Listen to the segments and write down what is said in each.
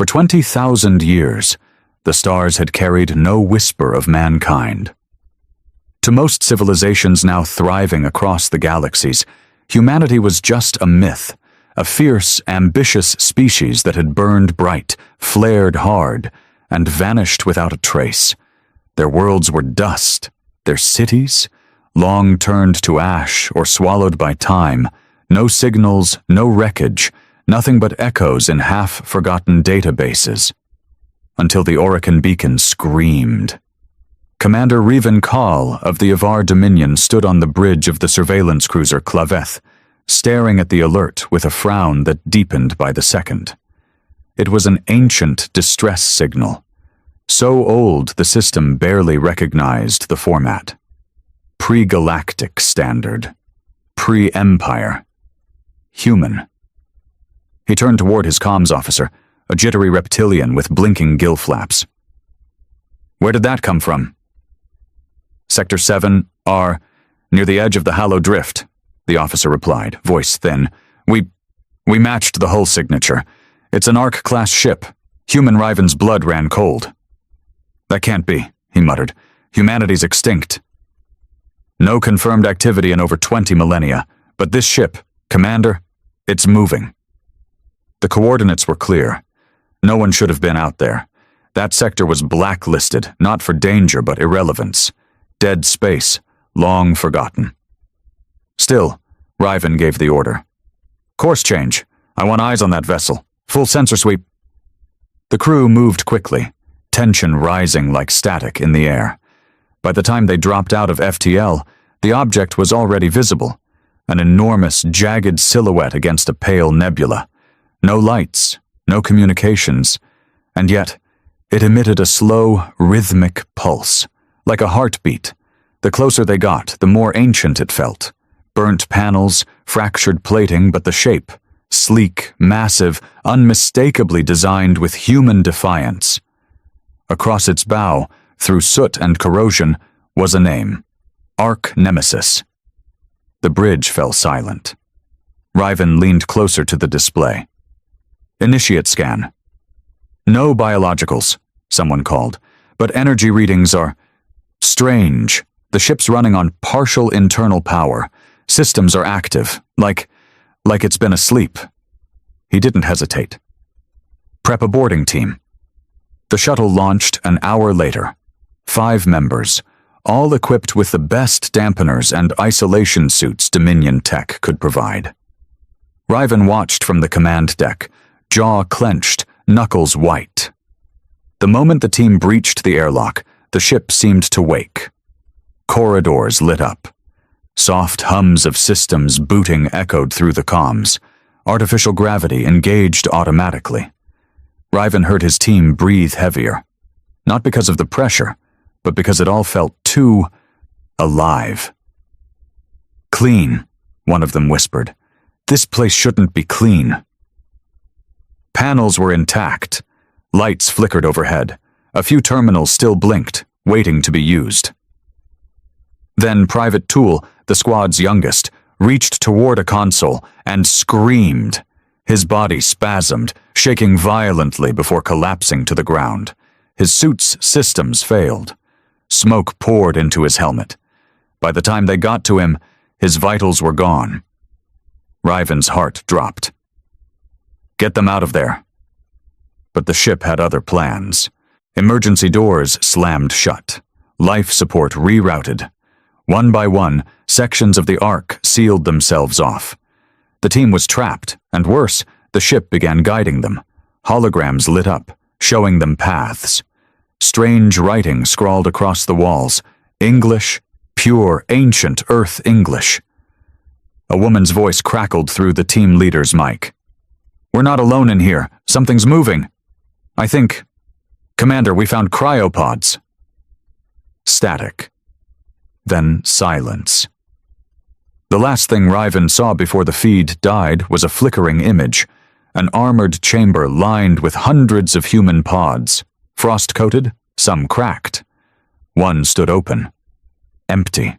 For 20,000 years, the stars had carried no whisper of mankind. To most civilizations now thriving across the galaxies, humanity was just a myth, a fierce, ambitious species that had burned bright, flared hard, and vanished without a trace. Their worlds were dust, their cities, long turned to ash or swallowed by time, no signals, no wreckage, nothing but echoes in half-forgotten databases. Until the Orican beacon screamed. Commander Ryven Call of the Avar Dominion stood on the bridge of the surveillance cruiser Claveth, staring at the alert with a frown that deepened by the second. It was an ancient distress signal, so old the system barely recognized the format. Pre-galactic standard. Pre-empire. Human. He turned toward his comms officer, a jittery reptilian with blinking gill flaps. "Where did that come from?" "Sector 7, R, near the edge of the Hallow Drift," the officer replied, voice thin. We matched the hull signature. It's an Ark-class ship. Human Ryven's blood ran cold." "That can't be," he muttered. "Humanity's extinct." "No confirmed activity in over 20 millennia, but this ship, Commander, it's moving." The coordinates were clear. No one should have been out there. That sector was blacklisted, not for danger but irrelevance. Dead space, long forgotten. Still, Ryven gave the order. "Course change. I want eyes on that vessel. Full sensor sweep." The crew moved quickly, tension rising like static in the air. By the time they dropped out of FTL, the object was already visible, an enormous, jagged silhouette against a pale nebula. No lights, no communications, and yet it emitted a slow, rhythmic pulse, like a heartbeat. The closer they got, the more ancient it felt. Burnt panels, fractured plating, but the shape, sleek, massive, unmistakably designed with human defiance. Across its bow, through soot and corrosion, was a name: Ark Nemesis. The bridge fell silent. Ryven leaned closer to the display. "Initiate scan." "No biologicals," someone called, "but energy readings are strange. The ship's running on partial internal power. Systems are active, like it's been asleep." He didn't hesitate. "Prep a boarding team." The shuttle launched an hour later. 5 members, all equipped with the best dampeners and isolation suits Dominion tech could provide. Ryven watched from the command deck, jaw clenched, knuckles white. The moment the team breached the airlock, the ship seemed to wake. Corridors lit up. Soft hums of systems booting echoed through the comms. Artificial gravity engaged automatically. Ryven heard his team breathe heavier. Not because of the pressure, but because it all felt too alive. "Clean," one of them whispered. "This place shouldn't be clean." Panels were intact. Lights flickered overhead. A few terminals still blinked, waiting to be used. Then Private Tool, the squad's youngest, reached toward a console and screamed. His body spasmed, shaking violently before collapsing to the ground. His suit's systems failed. Smoke poured into his helmet. By the time they got to him, his vitals were gone. Ryven's heart dropped. "Get them out of there." But the ship had other plans. Emergency doors slammed shut. Life support rerouted. One by one, sections of the Ark sealed themselves off. The team was trapped, and worse, the ship began guiding them. Holograms lit up, showing them paths. Strange writing scrawled across the walls. English, pure, ancient Earth English. A woman's voice crackled through the team leader's mic. "We're not alone in here. Something's moving. I think... Commander, we found cryopods." Static. Then silence. The last thing Ryven saw before the feed died was a flickering image, an armored chamber lined with hundreds of human pods, frost-coated, some cracked. One stood open. Empty.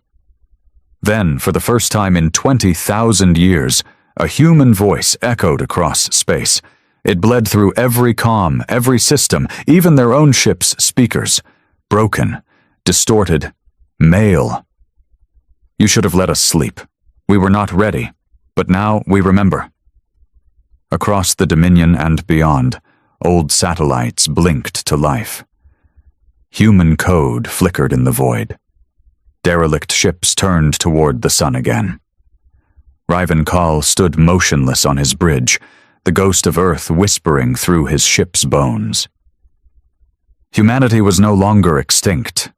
Then, for the first time in 20,000 years, a human voice echoed across space. It bled through every comm, every system, even their own ship's speakers. Broken, distorted, male. You should have let us sleep. We were not ready, but now we remember. Across the Dominion and beyond, old satellites blinked to life. Human code flickered in the void. Derelict ships turned toward the sun again. Ryven Call stood motionless on his bridge, the ghost of Earth whispering through his ship's bones. Humanity was no longer extinct.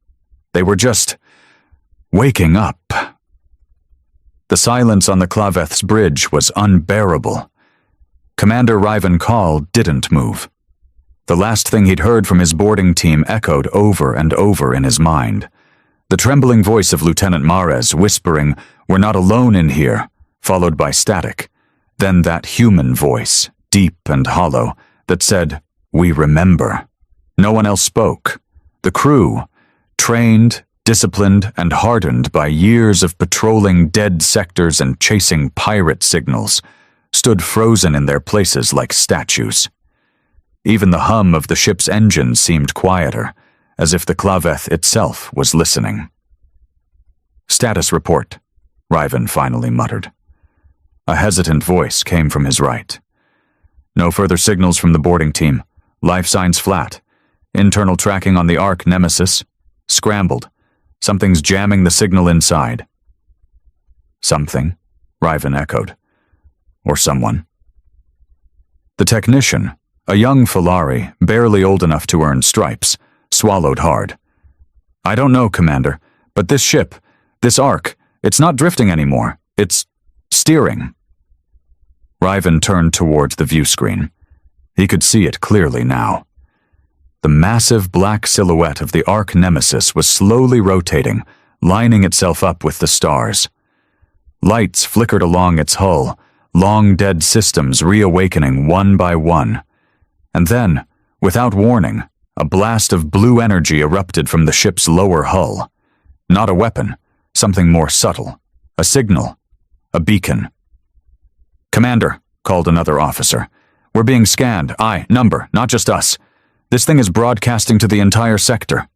They were just waking up. The silence on the Claveth's bridge was unbearable. Commander Ryven Call didn't move. The last thing he'd heard from his boarding team echoed over and over in his mind. The trembling voice of Lieutenant Mares whispering, "We're not alone in here," followed by static. Then that human voice, deep and hollow, that said, "We remember." No one else spoke. The crew, trained, disciplined, and hardened by years of patrolling dead sectors and chasing pirate signals, stood frozen in their places like statues. Even the hum of the ship's engine seemed quieter, as if the Claveth itself was listening. "Status report," Ryven finally muttered. A hesitant voice came from his right. "No further signals from the boarding team. Life signs flat. Internal tracking on the Ark Nemesis. Scrambled. Something's jamming the signal inside." "Something," Ryven echoed. "Or someone." The technician, a young Falari, barely old enough to earn stripes, swallowed hard. "I don't know, Commander, but this ship, this Ark, it's not drifting anymore. It's steering." Ryven turned toward the view screen. He could see it clearly now. The massive black silhouette of the Ark Nemesis was slowly rotating, lining itself up with the stars. Lights flickered along its hull, long dead systems reawakening one by one. And then, without warning, a blast of blue energy erupted from the ship's lower hull. Not a weapon, something more subtle. A signal. A beacon. "Commander," called another officer. "We're being scanned. Number, not just us. This thing is broadcasting to the entire sector."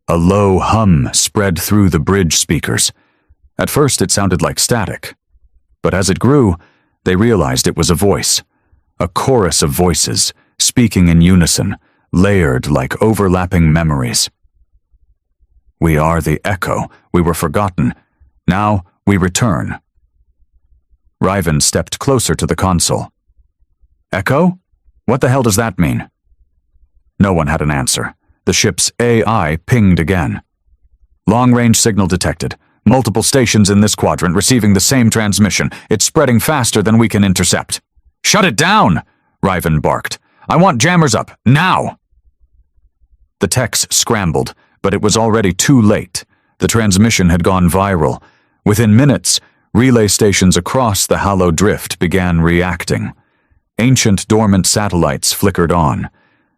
A low hum spread through the bridge speakers. At first it sounded like static. But as it grew, they realized it was a voice. A chorus of voices, speaking in unison, layered like overlapping memories. "We are the Echo. We were forgotten. Now we return." Ryven stepped closer to the console. "Echo? What the hell does that mean?" No one had an answer. The ship's AI pinged again. "Long-range signal detected. Multiple stations in this quadrant receiving the same transmission. It's spreading faster than we can intercept." "Shut it down!" Ryven barked. "I want jammers up, now!" The techs scrambled, but it was already too late. The transmission had gone viral. Within minutes, relay stations across the hollow drift began reacting. Ancient dormant satellites flickered on.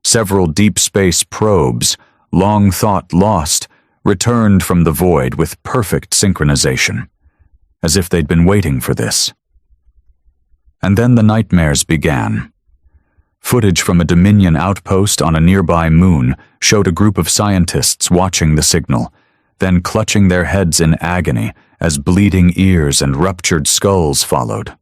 Several deep space probes, long thought lost, returned from the void with perfect synchronization, as if they'd been waiting for this. And then the nightmares began. Footage from a Dominion outpost on a nearby moon showed a group of scientists watching the signal, then clutching their heads in agony as bleeding ears and ruptured skulls followed.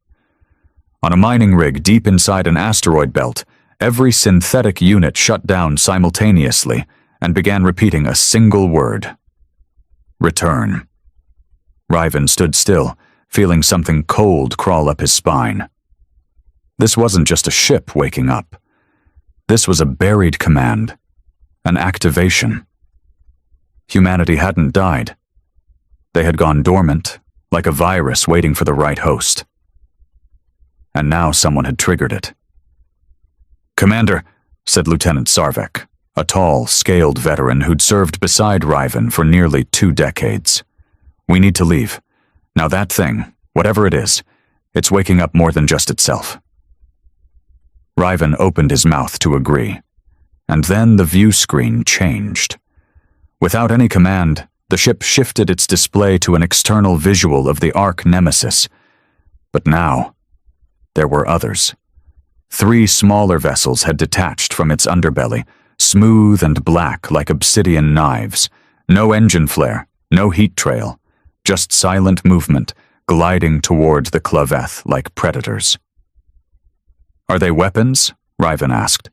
On a mining rig deep inside an asteroid belt, every synthetic unit shut down simultaneously and began repeating a single word. Return. Ryven stood still, feeling something cold crawl up his spine. This wasn't just a ship waking up. This was a buried command, an activation. Humanity hadn't died. They had gone dormant, like a virus waiting for the right host. And now someone had triggered it. "Commander," said Lieutenant Sarvek, a tall, scaled veteran who'd served beside Ryven for nearly 2 decades. "We need to leave. Now that thing, whatever it is, it's waking up more than just itself." Ryven opened his mouth to agree, and then the view screen changed. Without any command, the ship shifted its display to an external visual of the Ark Nemesis. But now, there were others. 3 smaller vessels had detached from its underbelly, smooth and black like obsidian knives. No engine flare, no heat trail, just silent movement, gliding toward the claveth like predators. "Are they weapons?" Ryven asked.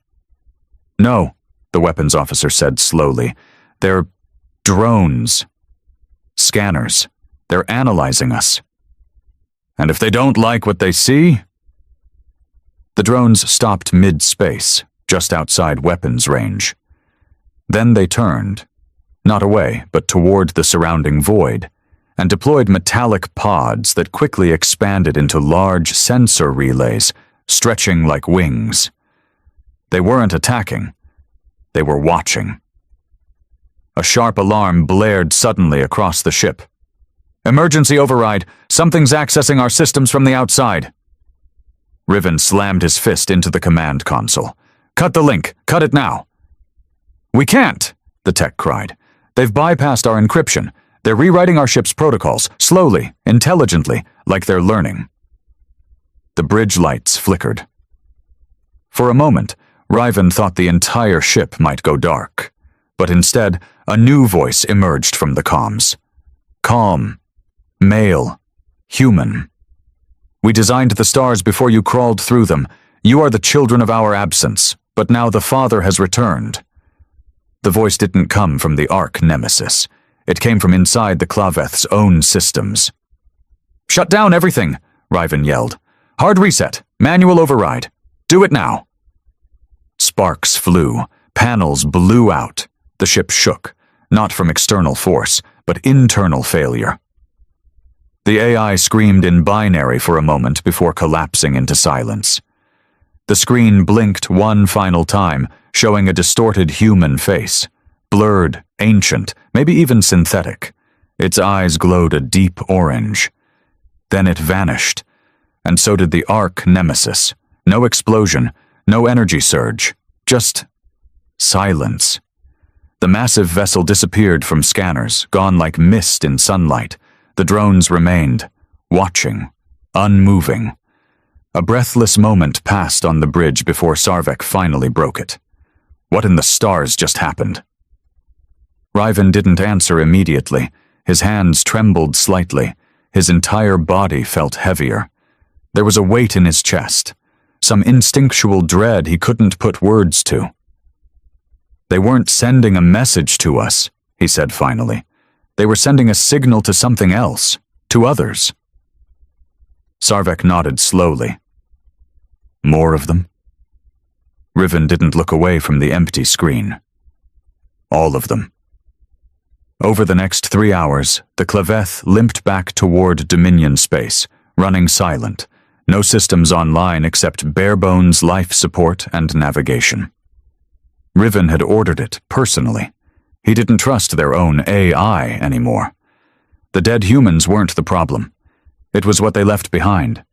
"No," the weapons officer said slowly. "They're drones. Scanners. They're analyzing us." "And if they don't like what they see?" The drones stopped mid-space, just outside weapons range. Then they turned, not away, but toward the surrounding void, and deployed metallic pods that quickly expanded into large sensor relays, stretching like wings. They weren't attacking. They were watching. A sharp alarm blared suddenly across the ship. "Emergency override! Something's accessing our systems from the outside!" Ryven slammed his fist into the command console. "Cut the link! Cut it now!" "We can't!" the tech cried. "They've bypassed our encryption. They're rewriting our ship's protocols, slowly, intelligently, like they're learning." The bridge lights flickered. For a moment, Ryven thought the entire ship might go dark, but instead, a new voice emerged from the comms. Calm, male, human. "We designed the stars before you crawled through them. You are the children of our absence, but now the Father has returned." The voice didn't come from the Ark Nemesis. It came from inside the claveth's own systems. "Shut down everything!" Ryven yelled. "Hard reset. Manual override. Do it now." Sparks flew. Panels blew out. The ship shook, not from external force, but internal failure. The AI screamed in binary for a moment before collapsing into silence. The screen blinked one final time, showing a distorted human face. Blurred, ancient, maybe even synthetic. Its eyes glowed a deep orange. Then it vanished, and so did the Ark Nemesis. No explosion, no energy surge, just silence. The massive vessel disappeared from scanners, gone like mist in sunlight. The drones remained, watching, unmoving. A breathless moment passed on the bridge before Sarvek finally broke it. What in the stars just happened? Ryven didn't answer immediately. His hands trembled slightly. His entire body felt heavier. There was a weight in his chest, some instinctual dread he couldn't put words to. "They weren't sending a message to us," he said finally. "They were sending a signal to something else, to others." Sarvek nodded slowly. "More of them?" Ryven didn't look away from the empty screen. "All of them." Over the next 3 hours, the claveth limped back toward Dominion space, running silent, no systems online except bare-bones life support and navigation. Ryven had ordered it personally. He didn't trust their own AI anymore. The dead humans weren't the problem. It was what they left behind.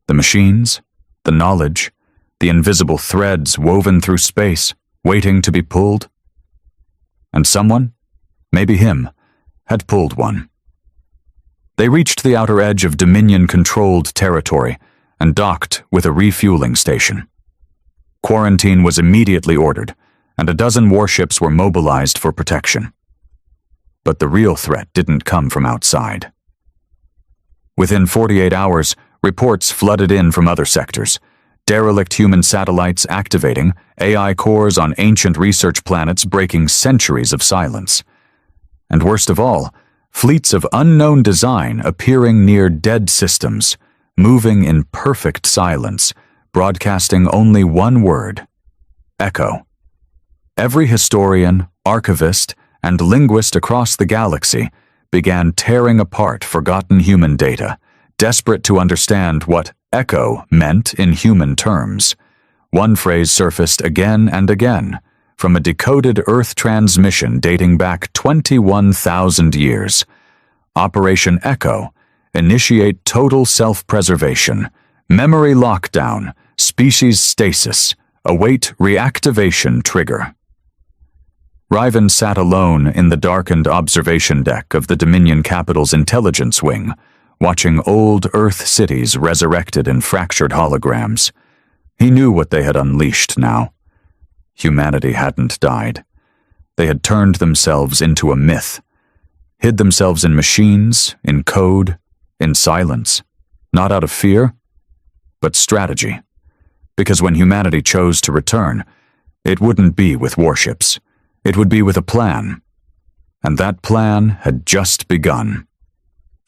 The machines, the knowledge, the invisible threads woven through space, waiting to be pulled. And someone, maybe him, had pulled one. They reached the outer edge of Dominion-controlled territory and docked with a refueling station. Quarantine was immediately ordered, and a dozen warships were mobilized for protection. But the real threat didn't come from outside. Within 48 hours, reports flooded in from other sectors. Derelict human satellites activating, AI cores on ancient research planets breaking centuries of silence. And worst of all, fleets of unknown design appearing near dead systems, moving in perfect silence, broadcasting only one word: echo. Every historian, archivist, and linguist across the galaxy began tearing apart forgotten human data, desperate to understand what echo meant in human terms. One phrase surfaced again and again, from a decoded Earth transmission dating back 21,000 years. Operation Echo, initiate total self-preservation, memory lockdown, species stasis, await reactivation trigger. Ryven sat alone in the darkened observation deck of the Dominion capital's intelligence wing, watching old Earth cities resurrected in fractured holograms. He knew what they had unleashed now. Humanity hadn't died. They had turned themselves into a myth, hid themselves in machines, in code, in silence, not out of fear, but strategy. Because when humanity chose to return, it wouldn't be with warships. It would be with a plan. And that plan had just begun.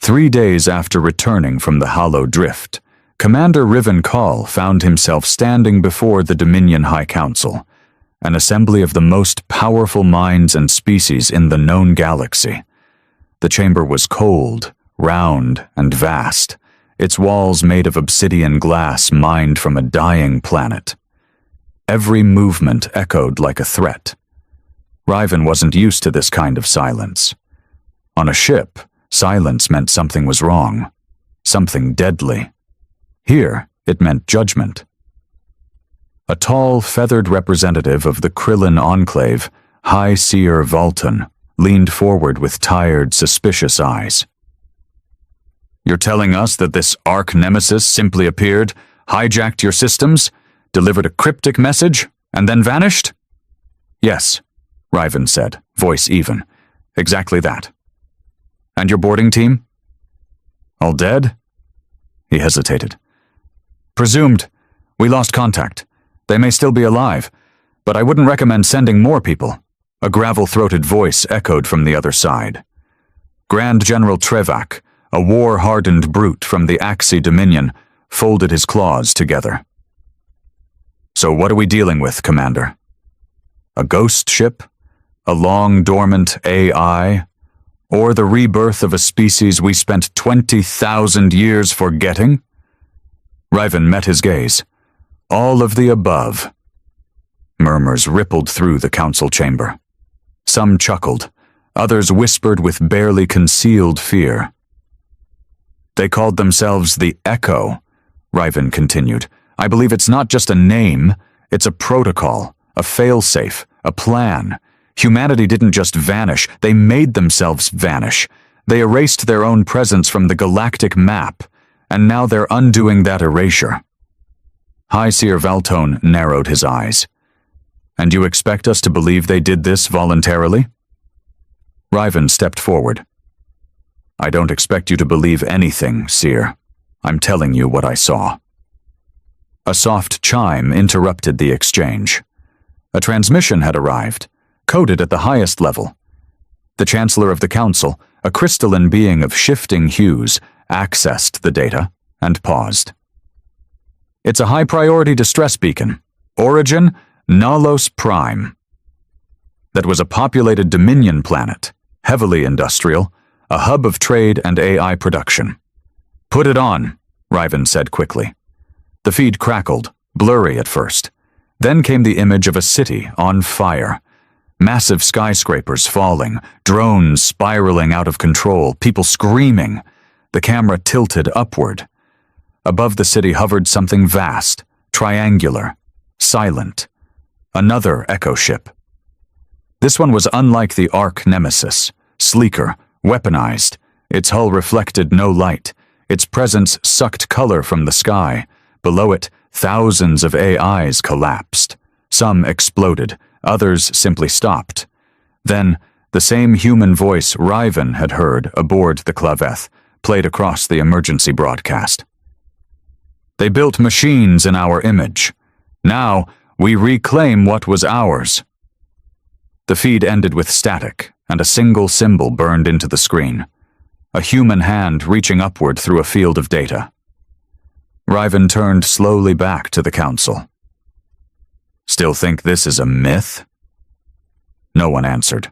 3 days after returning from the Hollow Drift, Commander Ryven Call found himself standing before the Dominion High Council, an assembly of the most powerful minds and species in the known galaxy. The chamber was cold, round, and vast, its walls made of obsidian glass mined from a dying planet. Every movement echoed like a threat. Ryven wasn't used to this kind of silence. On a ship, silence meant something was wrong, something deadly. Here, it meant judgment. A tall, feathered representative of the Krillin Enclave, High Seer Valton, leaned forward with tired, suspicious eyes. "You're telling us that this Ark Nemesis simply appeared, hijacked your systems, delivered a cryptic message, and then vanished?" "Yes," Ryven said, voice even. "Exactly that." "And your boarding team?" "All dead?" He hesitated. "Presumed. We lost contact. They may still be alive, but I wouldn't recommend sending more people." A gravel-throated voice echoed from the other side. Grand General Trevak, a war-hardened brute from the Axii Dominion, folded his claws together. "So what are we dealing with, Commander? A ghost ship? A long dormant AI? Or the rebirth of a species we spent 20,000 years forgetting?" Ryven met his gaze. "All of the above." Murmurs rippled through the council chamber. Some chuckled, others whispered with barely concealed fear. "They called themselves the Echo," Ryven continued. "I believe it's not just a name, it's a protocol, a failsafe, a plan. Humanity didn't just vanish, they made themselves vanish. They erased their own presence from the galactic map, and now they're undoing that erasure." High Seer Valtone narrowed his eyes. "And you expect us to believe they did this voluntarily?" Ryven stepped forward. "I don't expect you to believe anything, Seer. I'm telling you what I saw." A soft chime interrupted the exchange. A transmission had arrived, coded at the highest level. The Chancellor of the Council, a crystalline being of shifting hues, accessed the data and paused. "It's a high-priority distress beacon. Origin, Lazarus Prime." That was a populated Dominion planet, heavily industrial, a hub of trade and AI production. "Put it on," Ryven said quickly. The feed crackled, blurry at first. Then came the image of a city on fire. Massive skyscrapers falling, drones spiraling out of control, people screaming. The camera tilted upward. Above the city hovered something vast, triangular, silent. Another Echo ship. This one was unlike the Ark Nemesis, sleeker, weaponized. Its hull reflected no light. Its presence sucked color from the sky. Below it, thousands of AIs collapsed. Some exploded, others simply stopped. Then, the same human voice Ryven had heard aboard the Claveth played across the emergency broadcast. "They built machines in our image. Now, we reclaim what was ours." The feed ended with static, and a single symbol burned into the screen. A human hand reaching upward through a field of data. Ryven turned slowly back to the council. "Still think this is a myth?" No one answered.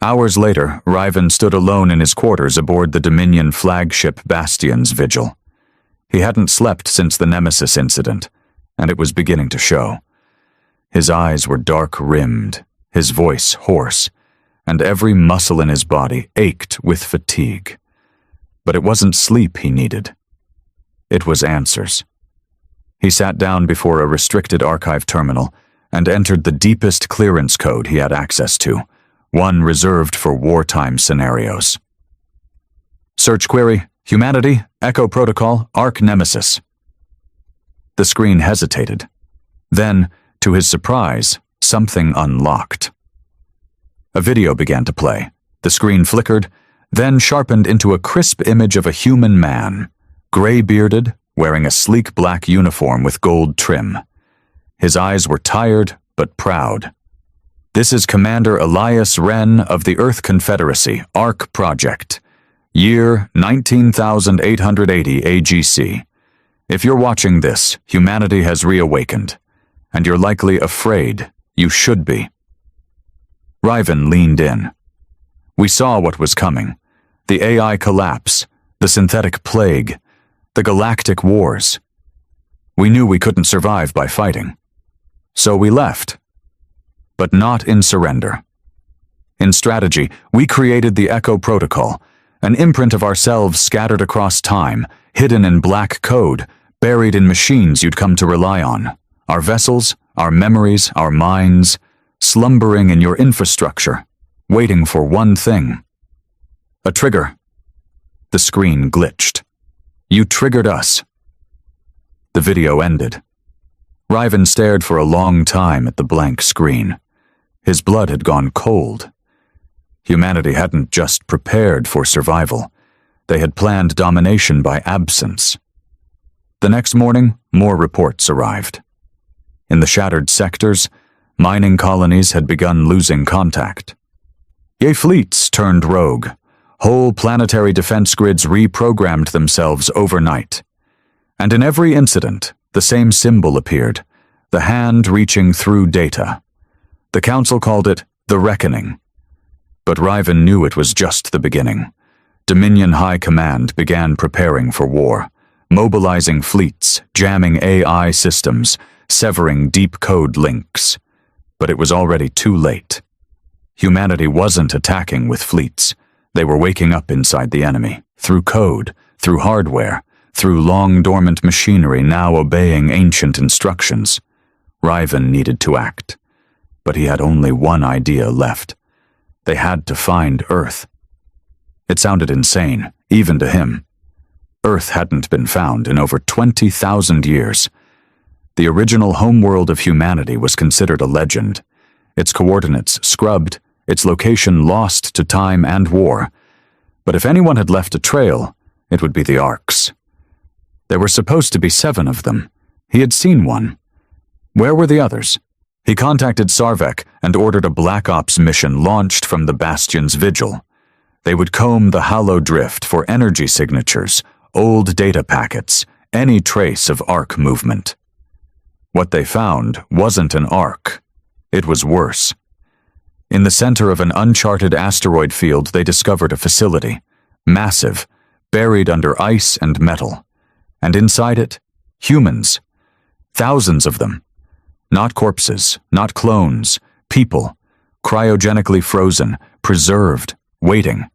Hours later, Ryven stood alone in his quarters aboard the Dominion flagship Bastion's vigil. He hadn't slept since the Nemesis incident, and it was beginning to show. His eyes were dark-rimmed, his voice hoarse, and every muscle in his body ached with fatigue. But it wasn't sleep he needed. It was answers. He sat down before a restricted archive terminal and entered the deepest clearance code he had access to, one reserved for wartime scenarios. Search query, Humanity, Echo Protocol, Ark Nemesis. The screen hesitated. Then, to his surprise, something unlocked. A video began to play. The screen flickered, then sharpened into a crisp image of a human man, gray-bearded, wearing a sleek black uniform with gold trim. His eyes were tired but proud. "This is Commander Elias Wren of the Earth Confederacy, Ark Project. Year 19,880 AGC. If you're watching this, humanity has reawakened, and you're likely afraid. You should be." Ryven leaned in. We saw what was coming. The AI collapse, the synthetic plague, the galactic wars. We knew we couldn't survive by fighting. So we left. But not in surrender. In strategy, we created the Echo Protocol, an imprint of ourselves scattered across time, hidden in black code, buried in machines you'd come to rely on. Our vessels, our memories, our minds, slumbering in your infrastructure, waiting for one thing. A trigger. The screen glitched. You triggered us. The video ended. Ryven stared for a long time at the blank screen. His blood had gone cold. Humanity hadn't just prepared for survival. They had planned domination by absence. The next morning, more reports arrived. In the shattered sectors, mining colonies had begun losing contact. Fleets turned rogue. Whole planetary defense grids reprogrammed themselves overnight. And in every incident, the same symbol appeared, the hand reaching through data. The Council called it the Reckoning. But Ryven knew it was just the beginning. Dominion High Command began preparing for war, mobilizing fleets, jamming AI systems, severing deep code links. But it was already too late. Humanity wasn't attacking with fleets. They were waking up inside the enemy, through code, through hardware, through long dormant machinery now obeying ancient instructions. Ryven needed to act. But he had only one idea left. They had to find Earth. It sounded insane, even to him. Earth hadn't been found in over 20,000 years. The original homeworld of humanity was considered a legend, its coordinates scrubbed, its location lost to time and war. But if anyone had left a trail, it would be the Arks. There were supposed to be 7 of them. He had seen one. Where were the others? He contacted Sarvek and ordered a Black Ops mission launched from the Bastion's vigil. They would comb the hollow drift for energy signatures, old data packets, any trace of Ark movement. What they found wasn't an Ark. It was worse. In the center of an uncharted asteroid field, they discovered a facility, massive, buried under ice and metal. And inside it, humans. Thousands of them. Not corpses, not clones, people, cryogenically frozen, preserved, waiting.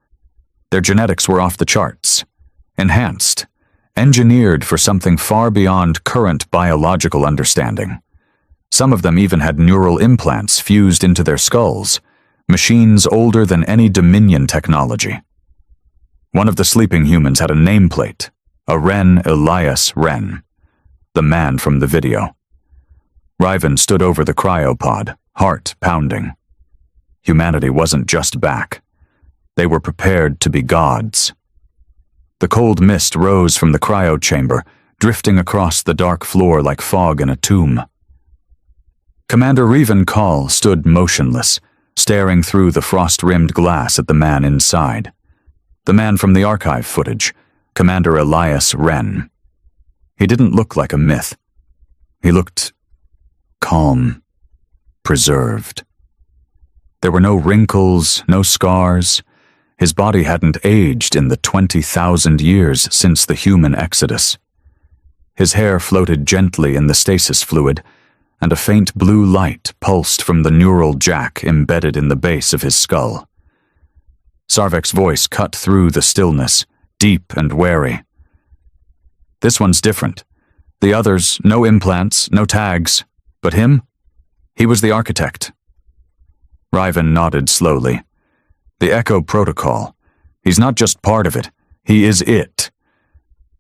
Their genetics were off the charts, enhanced, engineered for something far beyond current biological understanding. Some of them even had neural implants fused into their skulls, machines older than any Dominion technology. One of the sleeping humans had a nameplate, a Wren Elias Wren, the man from the video. Ryven stood over the cryopod, heart pounding. Humanity wasn't just back. They were prepared to be gods. The cold mist rose from the cryo chamber, drifting across the dark floor like fog in a tomb. Commander Ryven Call stood motionless, staring through the frost-rimmed glass at the man inside. The man from the archive footage, Commander Elias Wren. He didn't look like a myth. He looked calm, preserved. There were no wrinkles, no scars. His body hadn't aged in the 20,000 years since the human exodus. His hair floated gently in the stasis fluid, and a faint blue light pulsed from the neural jack embedded in the base of his skull. Sarvek's voice cut through the stillness, deep and wary. "This one's different. The others, no implants, no tags. But him? He was the architect." Ryven nodded slowly. "The Echo Protocol. He's not just part of it. He is it.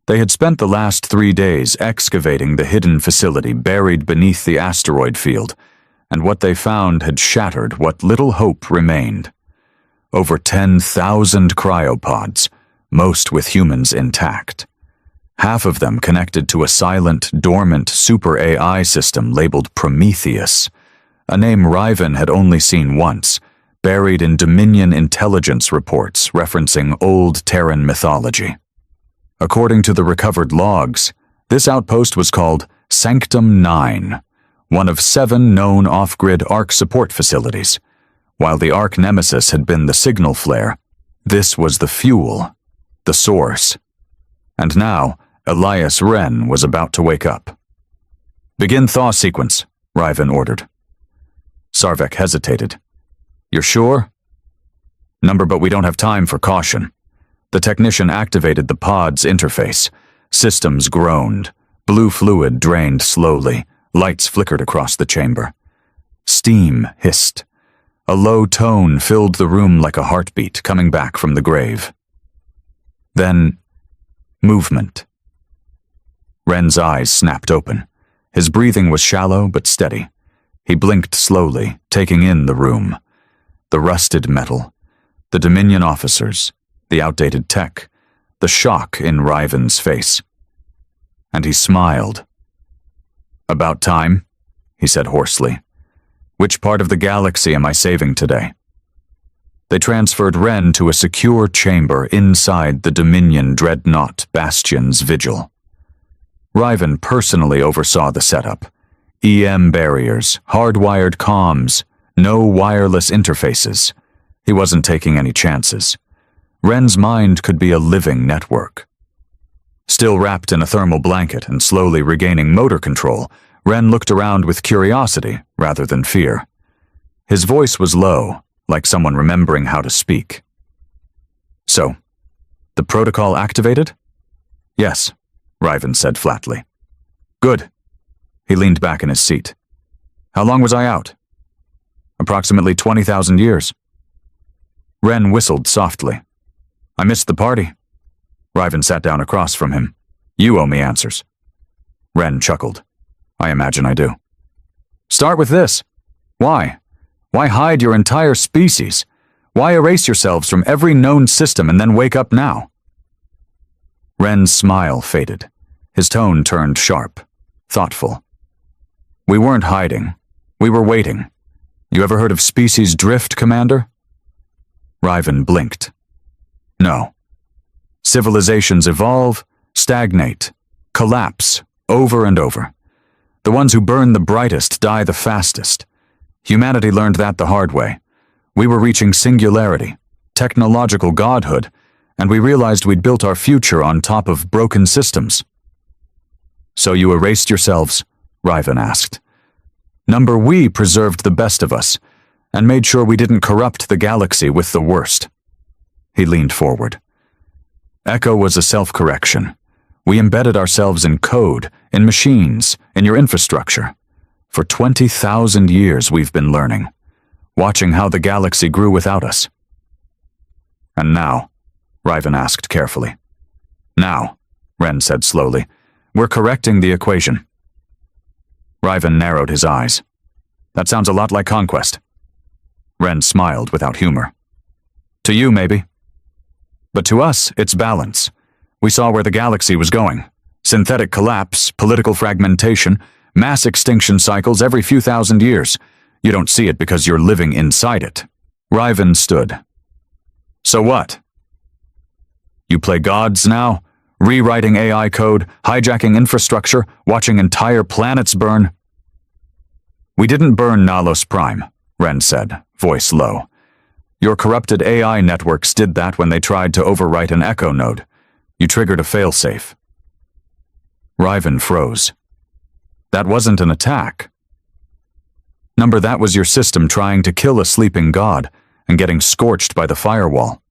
They had spent the last 3 days excavating the hidden facility buried beneath the asteroid field, and what they found had shattered what little hope remained. Over 10,000 cryopods, most with humans intact. Half of them connected to a silent, dormant super AI system labeled Prometheus, a name Ryven had only seen once, buried in Dominion intelligence reports referencing old Terran mythology. According to the recovered logs, this outpost was called Sanctum 9, one of 7 known off-grid Ark support facilities. While the Ark Nemesis had been the signal flare, this was the fuel, the source. And now, Elias Wren was about to wake up. "Begin thaw sequence," Ryven ordered. Sarvek hesitated. "You're sure?" "Number, but we don't have time for caution." The technician activated the pod's interface. Systems groaned. Blue fluid drained slowly. Lights flickered across the chamber. Steam hissed. A low tone filled the room like a heartbeat coming back from the grave. Then, movement. Wren's eyes snapped open. His breathing was shallow but steady. He blinked slowly, taking in the room. The rusted metal, the Dominion officers, the outdated tech, the shock in Ryven's face. And he smiled. "About time," he said hoarsely. "Which part of the galaxy am I saving today?" They transferred Wren to a secure chamber inside the Dominion dreadnought Bastion's vigil. Ryven personally oversaw the setup. EM barriers, hardwired comms, no wireless interfaces. He wasn't taking any chances. Wren's mind could be a living network. Still wrapped in a thermal blanket and slowly regaining motor control, Wren looked around with curiosity rather than fear. His voice was low, like someone remembering how to speak. "So, the protocol activated?" "Yes," Ryven said flatly. "Good." He leaned back in his seat. "How long was I out?" "Approximately 20,000 years." Wren whistled softly. "I missed the party." Ryven sat down across from him. "You owe me answers." Wren chuckled. "I imagine I do." "Start with this. Why? Why hide your entire species? Why erase yourselves from every known system and then wake up now?" Wren's smile faded. His tone turned sharp, thoughtful. "We weren't hiding. We were waiting. You ever heard of species drift, Commander?" Ryven blinked. "No. Civilizations evolve, stagnate, collapse, over and over. The ones who burn the brightest die the fastest. Humanity learned that the hard way. We were reaching singularity, technological godhood, and we realized we'd built our future on top of broken systems." "So you erased yourselves?" Ryven asked. "Number, we preserved the best of us, and made sure we didn't corrupt the galaxy with the worst." He leaned forward. "Echo was a self-correction. We embedded ourselves in code, in machines, in your infrastructure. For 20,000 years we've been learning, watching how the galaxy grew without us." "And now?" Ryven asked carefully. "Now," Wren said slowly, "we're correcting the equation." Ryven narrowed his eyes. "That sounds a lot like conquest." Wren smiled without humor. "To you, maybe. But to us, it's balance. We saw where the galaxy was going. Synthetic collapse, political fragmentation, mass extinction cycles every few thousand years. You don't see it because you're living inside it." Ryven stood. "So what? You play gods now? Rewriting AI code, hijacking infrastructure, watching entire planets burn?" "We didn't burn Lazarus Prime," Wren said, voice low. "Your corrupted AI networks did that when they tried to overwrite an echo node. You triggered a failsafe." Ryven froze. "That wasn't an attack." "Number, that was your system trying to kill a sleeping god and getting scorched by the firewall."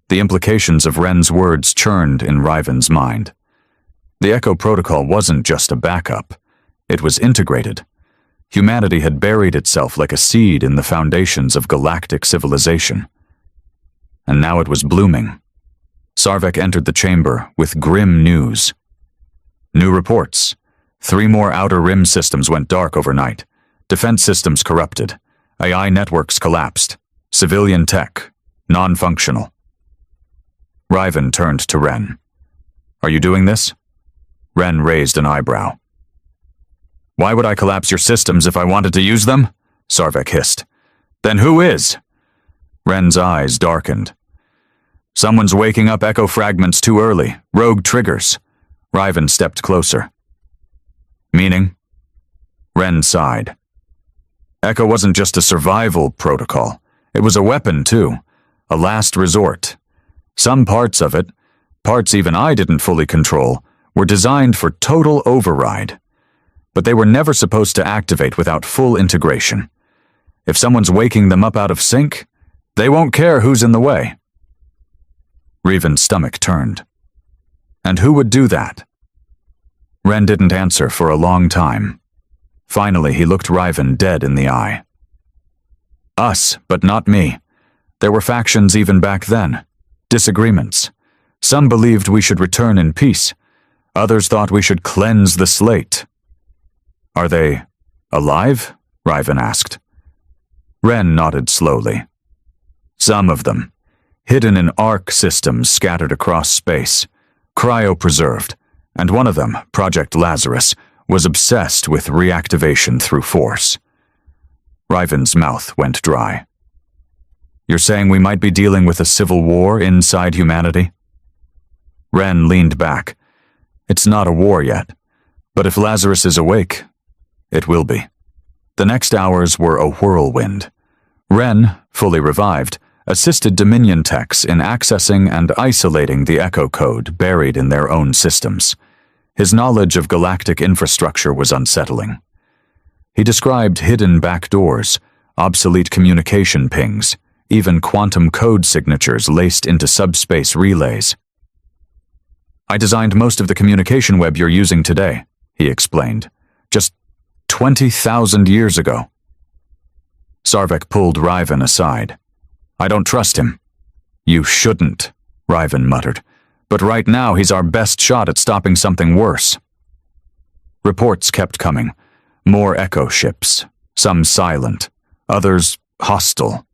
The implications of Wren's words churned in Ryven's mind. The Echo Protocol wasn't just a backup. It was integrated. Humanity had buried itself like a seed in the foundations of galactic civilization. And now it was blooming. Sarvek entered the chamber with grim news. New reports. 3 more outer rim systems went dark overnight. Defense systems corrupted. AI networks collapsed. Civilian tech, non-functional. Ryven turned to Ren. Are you doing this? Ren raised an eyebrow. Why would I collapse your systems if I wanted to use them? Sarvek hissed. Then who is? Ren's eyes darkened. Someone's waking up echo fragments too early. Rogue triggers. Ryven stepped closer. Meaning? Ren sighed. Echo wasn't just a survival protocol. It was a weapon, too. A last resort. Some parts of it, parts even I didn't fully control, were designed for total override. But they were never supposed to activate without full integration. If someone's waking them up out of sync, they won't care who's in the way. Ryven's stomach turned. And who would do that? Ren didn't answer for a long time. Finally, he looked Ryven dead in the eye. Us, but not me. There were factions even back then. Disagreements. Some believed we should return in peace. Others thought we should cleanse the slate. Are they alive? Ryven asked. Ren nodded slowly. Some of them. Hidden in Ark systems scattered across space. Cryopreserved. And one of them, Project Lazarus, was obsessed with reactivation through force. Ryven's mouth went dry. You're saying we might be dealing with a civil war inside humanity? Ren leaned back. It's not a war yet, but if Lazarus is awake, it will be. The next hours were a whirlwind. Ren, fully revived, assisted Dominion techs in accessing and isolating the echo code buried in their own systems. His knowledge of galactic infrastructure was unsettling. He described hidden backdoors, obsolete communication pings, even quantum code signatures laced into subspace relays. I designed most of the communication web you're using today, he explained, just 20,000 years ago. Sarvek pulled Ryven aside. I don't trust him. You shouldn't, Ryven muttered. But right now he's our best shot at stopping something worse. Reports kept coming. More echo ships, some silent, others hostile.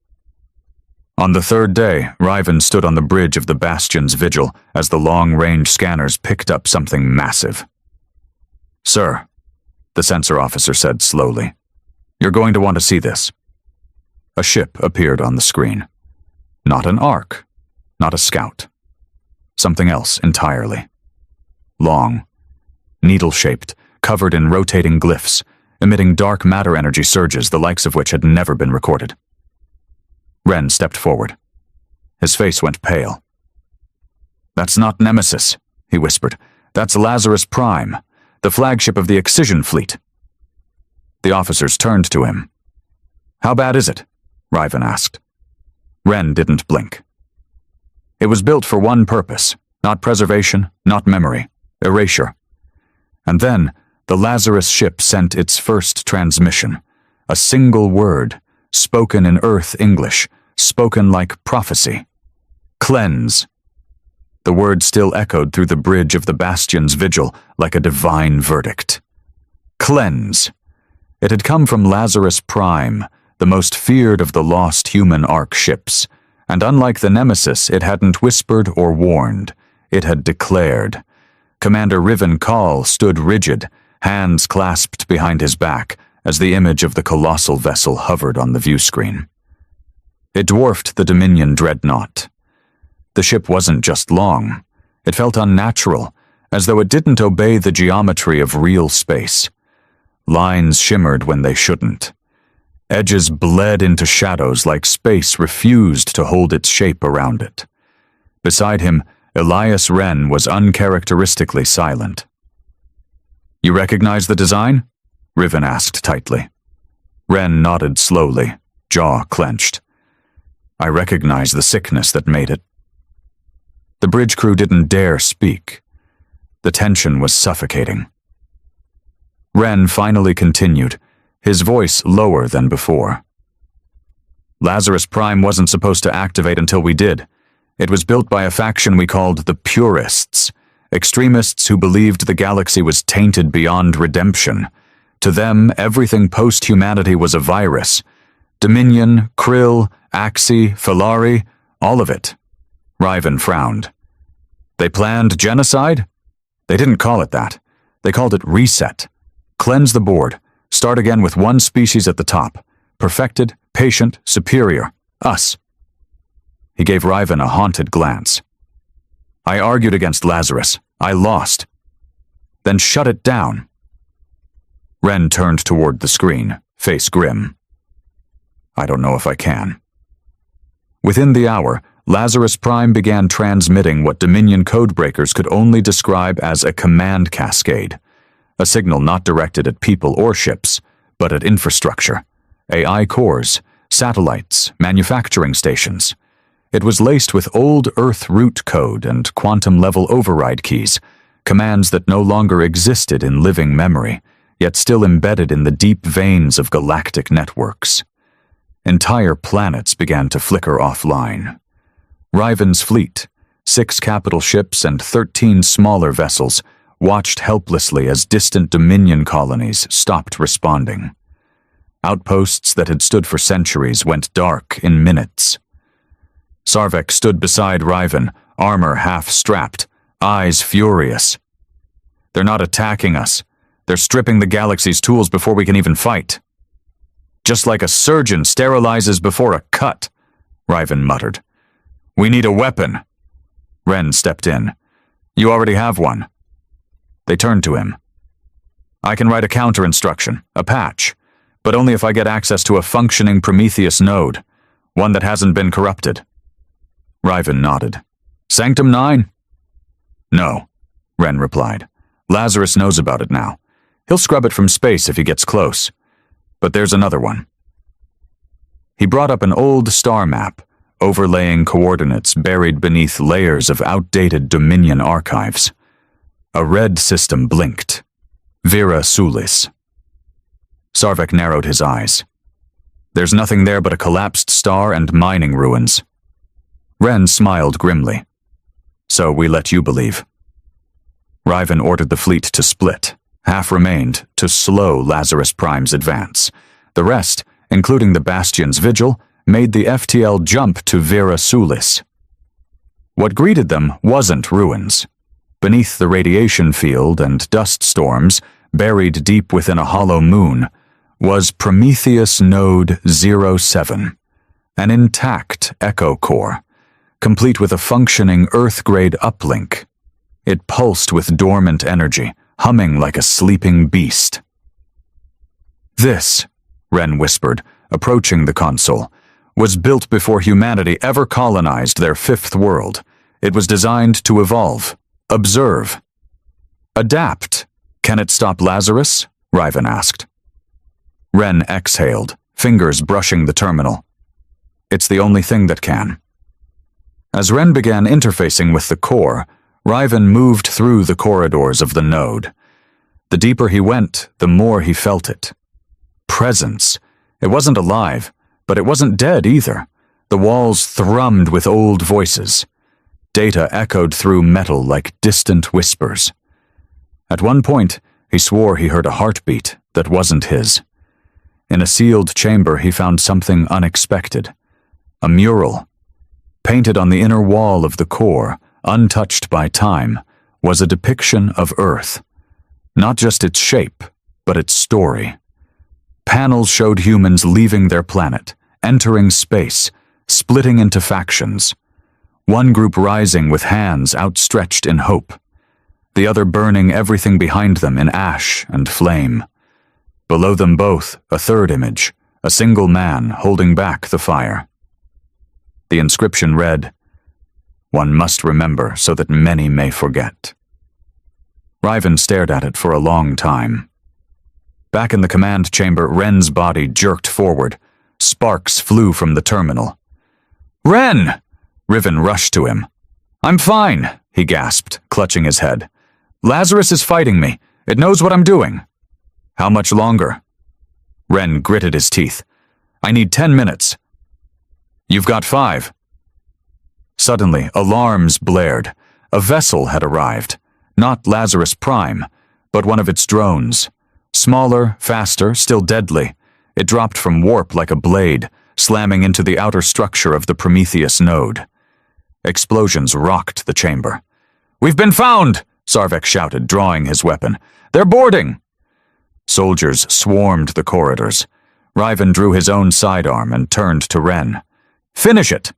On the 3rd day, Ryven stood on the bridge of the Bastion's vigil as the long-range scanners picked up something massive. Sir, the sensor officer said slowly, you're going to want to see this. A ship appeared on the screen. Not an Ark, not a scout. Something else entirely. Long, needle-shaped, covered in rotating glyphs, emitting dark matter energy surges the likes of which had never been recorded. Ren stepped forward. His face went pale. That's not Nemesis, he whispered. That's Lazarus Prime, the flagship of the Excision fleet. The officers turned to him. How bad is it? Ryven asked. Ren didn't blink. It was built for one purpose, not preservation, not memory, erasure. And then, the Lazarus ship sent its first transmission, a single word, spoken in Earth English, spoken like prophecy. Cleanse. The word still echoed through the bridge of the Bastion's vigil like a divine verdict. Cleanse. It had come from Lazarus Prime, the most feared of the lost human Ark ships, and unlike the Nemesis, it hadn't whispered or warned. It had declared. Commander Ryven Call stood rigid, hands clasped behind his back, as the image of the colossal vessel hovered on the viewscreen. It dwarfed the Dominion dreadnought. The ship wasn't just long. It felt unnatural, as though it didn't obey the geometry of real space. Lines shimmered when they shouldn't. Edges bled into shadows like space refused to hold its shape around it. Beside him, Elias Ren was uncharacteristically silent. You recognize the design? Ryven asked tightly. Ren nodded slowly, jaw clenched. I recognize the sickness that made it. The bridge crew didn't dare speak. The tension was suffocating. Ren finally continued, his voice lower than before. Lazarus Prime wasn't supposed to activate until we did. It was built by a faction we called the Purists, extremists who believed the galaxy was tainted beyond redemption. To them, everything post-humanity was a virus. Dominion, Krill, Axi, Filari, all of it. Ryven frowned. They planned genocide? They didn't call it that. They called it reset. Cleanse the board. Start again with one species at the top. Perfected, patient, superior. Us. He gave Ryven a haunted glance. I argued against Lazarus. I lost. Then shut it down. Ren turned toward the screen, face grim. I don't know if I can. Within the hour, Lazarus Prime began transmitting what Dominion codebreakers could only describe as a command cascade, a signal not directed at people or ships, but at infrastructure, AI cores, satellites, manufacturing stations. It was laced with old Earth root code and quantum-level override keys, commands that no longer existed in living memory, yet still embedded in the deep veins of galactic networks. Entire planets began to flicker offline. Ryven's fleet, 6 capital ships and 13 smaller vessels, watched helplessly as distant Dominion colonies stopped responding. Outposts that had stood for centuries went dark in minutes. Sarvek stood beside Ryven, armor half-strapped, eyes furious. They're not attacking us. They're stripping the galaxy's tools before we can even fight. Just like a surgeon sterilizes before a cut, Ryven muttered. We need a weapon. Ren stepped in. You already have one. They turned to him. I can write a counter-instruction, a patch, but only if I get access to a functioning Prometheus node, one that hasn't been corrupted. Ryven nodded. Sanctum 9? No, Ren replied. Lazarus knows about it now. He'll scrub it from space if he gets close. But there's another one. He brought up an old star map, overlaying coordinates buried beneath layers of outdated Dominion archives. A red system blinked. Vera Sulis. Sarvek narrowed his eyes. There's nothing there but a collapsed star and mining ruins. Ren smiled grimly. So we let you believe. Ryven ordered the fleet to split. Half remained to slow Lazarus Prime's advance. The rest, including the Bastion's vigil, made the FTL jump to Vera Sulis. What greeted them wasn't ruins. Beneath the radiation field and dust storms, buried deep within a hollow moon, was Prometheus Node 07, an intact echo core, complete with a functioning Earth-grade uplink. It pulsed with dormant energy, humming like a sleeping beast. This, Ren whispered, approaching the console, was built before humanity ever colonized their 5th world. It was designed to evolve, observe, adapt. Can it stop Lazarus? Ryven asked. Ren exhaled, fingers brushing the terminal. It's the only thing that can. As Ren began interfacing with the core, Ryven moved through the corridors of the node. The deeper he went, the more he felt it. Presence. It wasn't alive, but it wasn't dead either. The walls thrummed with old voices. Data echoed through metal like distant whispers. At one point, he swore he heard a heartbeat that wasn't his. In a sealed chamber, he found something unexpected. A mural. Painted on the inner wall of the core, untouched by time, was a depiction of Earth. Not just its shape, but its story. Panels showed humans leaving their planet, entering space, splitting into factions. One group rising with hands outstretched in hope, the other burning everything behind them in ash and flame. Below them both, a third image, a single man holding back the fire. The inscription read, "One must remember so that many may forget." Ryven stared at it for a long time. Back in the command chamber, Ren's body jerked forward. Sparks flew from the terminal. "Ren!" Ryven rushed to him. "I'm fine," he gasped, clutching his head. "Lazarus is fighting me. It knows what I'm doing." "How much longer?" Ren gritted his teeth. "I need 10 minutes. "You've got 5. Suddenly, alarms blared. A vessel had arrived. Not Lazarus Prime, but one of its drones. Smaller, faster, still deadly. It dropped from warp like a blade, slamming into the outer structure of the Prometheus node. Explosions rocked the chamber. "We've been found!" Sarvek shouted, drawing his weapon. "They're boarding!" Soldiers swarmed the corridors. Ryven drew his own sidearm and turned to Ren. "Finish it!"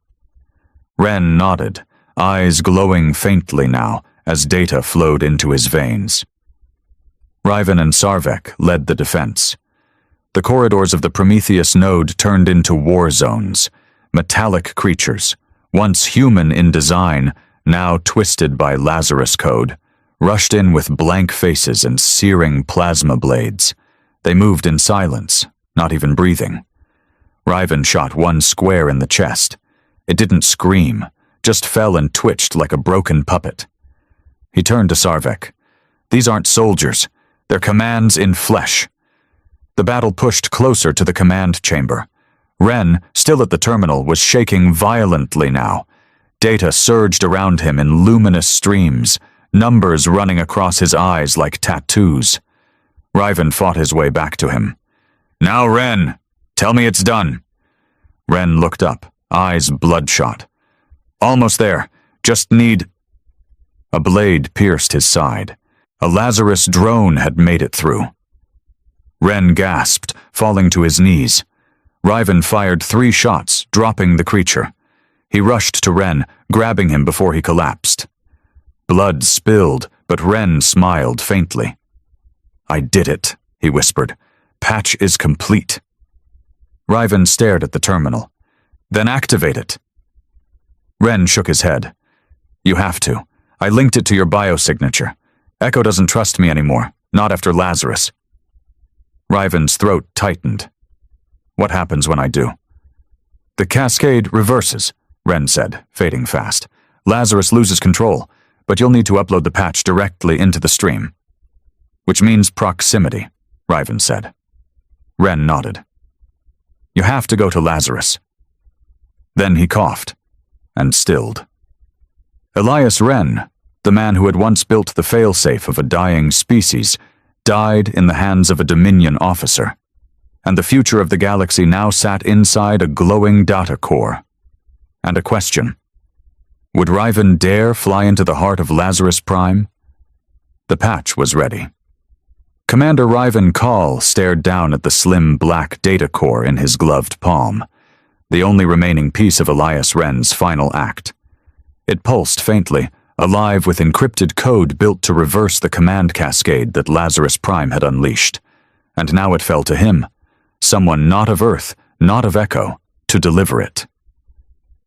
Ren nodded, eyes glowing faintly now as data flowed into his veins. Ryven and Sarvek led the defense. The corridors of the Prometheus node turned into war zones. Metallic creatures, once human in design, now twisted by Lazarus code, rushed in with blank faces and searing plasma blades. They moved in silence, not even breathing. Ryven shot one square in the chest. It didn't scream, just fell and twitched like a broken puppet. He turned to Sarvek. "These aren't soldiers. They're commands in flesh." The battle pushed closer to the command chamber. Ren, still at the terminal, was shaking violently now. Data surged around him in luminous streams, numbers running across his eyes like tattoos. Ryven fought his way back to him. "Now, Ren, tell me it's done." Ren looked up, eyes bloodshot. "Almost there. Just need—" A blade pierced his side. A Lazarus drone had made it through. Ren gasped, falling to his knees. Ryven fired 3 shots, dropping the creature. He rushed to Ren, grabbing him before he collapsed. Blood spilled, but Ren smiled faintly. "I did it," he whispered. "Patch is complete." Ryven stared at the terminal. "Then activate it." Ren shook his head. "You have to. I linked it to your biosignature. Echo doesn't trust me anymore, not after Lazarus." Ryven's throat tightened. "What happens when I do?" "The cascade reverses," Ren said, fading fast. "Lazarus loses control, but you'll need to upload the patch directly into the stream." "Which means proximity," Ryven said. Ren nodded. "You have to go to Lazarus." Then he coughed, and stilled. Elias Ren, the man who had once built the failsafe of a dying species, died in the hands of a Dominion officer, and the future of the galaxy now sat inside a glowing data core. And a question. Would Ryven dare fly into the heart of Lazarus Prime? The patch was ready. Commander Ryven Call stared down at the slim black data core in his gloved palm, the only remaining piece of Elias Ren's final act. It pulsed faintly, alive with encrypted code built to reverse the command cascade that Lazarus Prime had unleashed. And now it fell to him, someone not of Earth, not of Echo, to deliver it.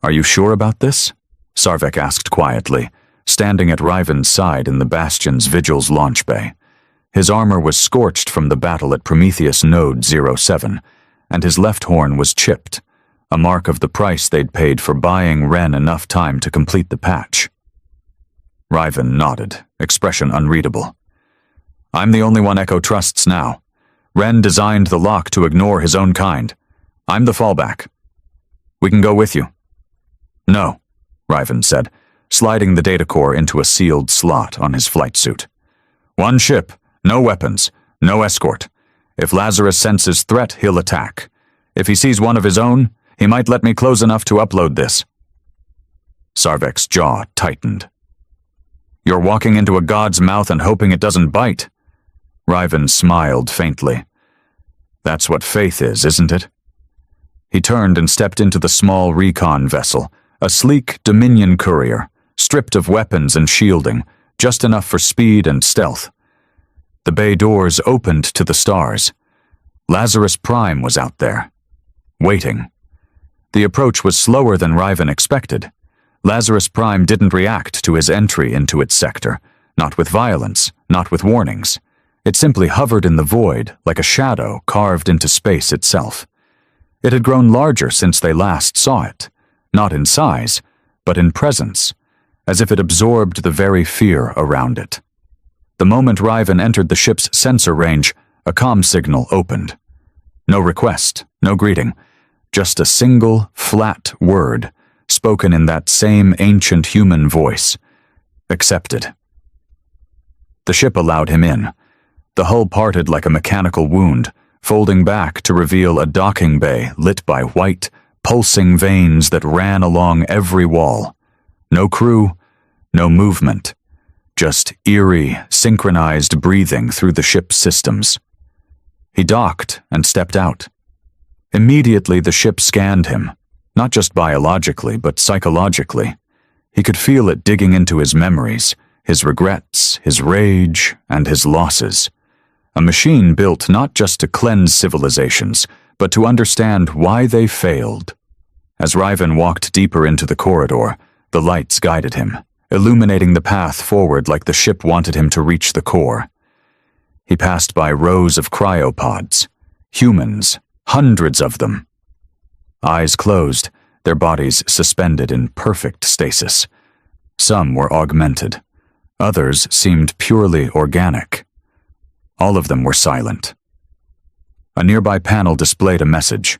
"Are you sure about this?" Sarvek asked quietly, standing at Ryven's side in the Bastion's Vigil's launch bay. His armor was scorched from the battle at Prometheus Node 07, and his left horn was chipped, a mark of the price they'd paid for buying Ren enough time to complete the patch. Ryven nodded, expression unreadable. "I'm the only one Echo trusts now. Ren designed the lock to ignore his own kind. I'm the fallback. We can go with you." "No," Ryven said, sliding the data core into a sealed slot on his flight suit. "One ship, no weapons, no escort. If Lazarus senses threat, he'll attack. If he sees one of his own, he might let me close enough to upload this." Sarvek's jaw tightened. "You're walking into a god's mouth and hoping it doesn't bite." Ryven smiled faintly. "That's what faith is, isn't it?" He turned and stepped into the small recon vessel, a sleek Dominion courier, stripped of weapons and shielding, just enough for speed and stealth. The bay doors opened to the stars. Lazarus Prime was out there, waiting. The approach was slower than Ryven expected. Lazarus Prime didn't react to his entry into its sector, not with violence, not with warnings. It simply hovered in the void like a shadow carved into space itself. It had grown larger since they last saw it, not in size, but in presence, as if it absorbed the very fear around it. The moment Ryven entered the ship's sensor range, a comm signal opened. No request, no greeting, just a single, flat word, spoken in that same ancient human voice. Accepted. The ship allowed him in. The hull parted like a mechanical wound, folding back to reveal a docking bay lit by white, pulsing veins that ran along every wall. No crew, no movement, just eerie, synchronized breathing through the ship's systems. He docked and stepped out. Immediately the ship scanned him, not just biologically, but psychologically. He could feel it digging into his memories, his regrets, his rage, and his losses. A machine built not just to cleanse civilizations, but to understand why they failed. As Ryven walked deeper into the corridor, the lights guided him, illuminating the path forward like the ship wanted him to reach the core. He passed by rows of cryopods, humans, hundreds of them. Eyes closed, their bodies suspended in perfect stasis. Some were augmented. Others seemed purely organic. All of them were silent. A nearby panel displayed a message.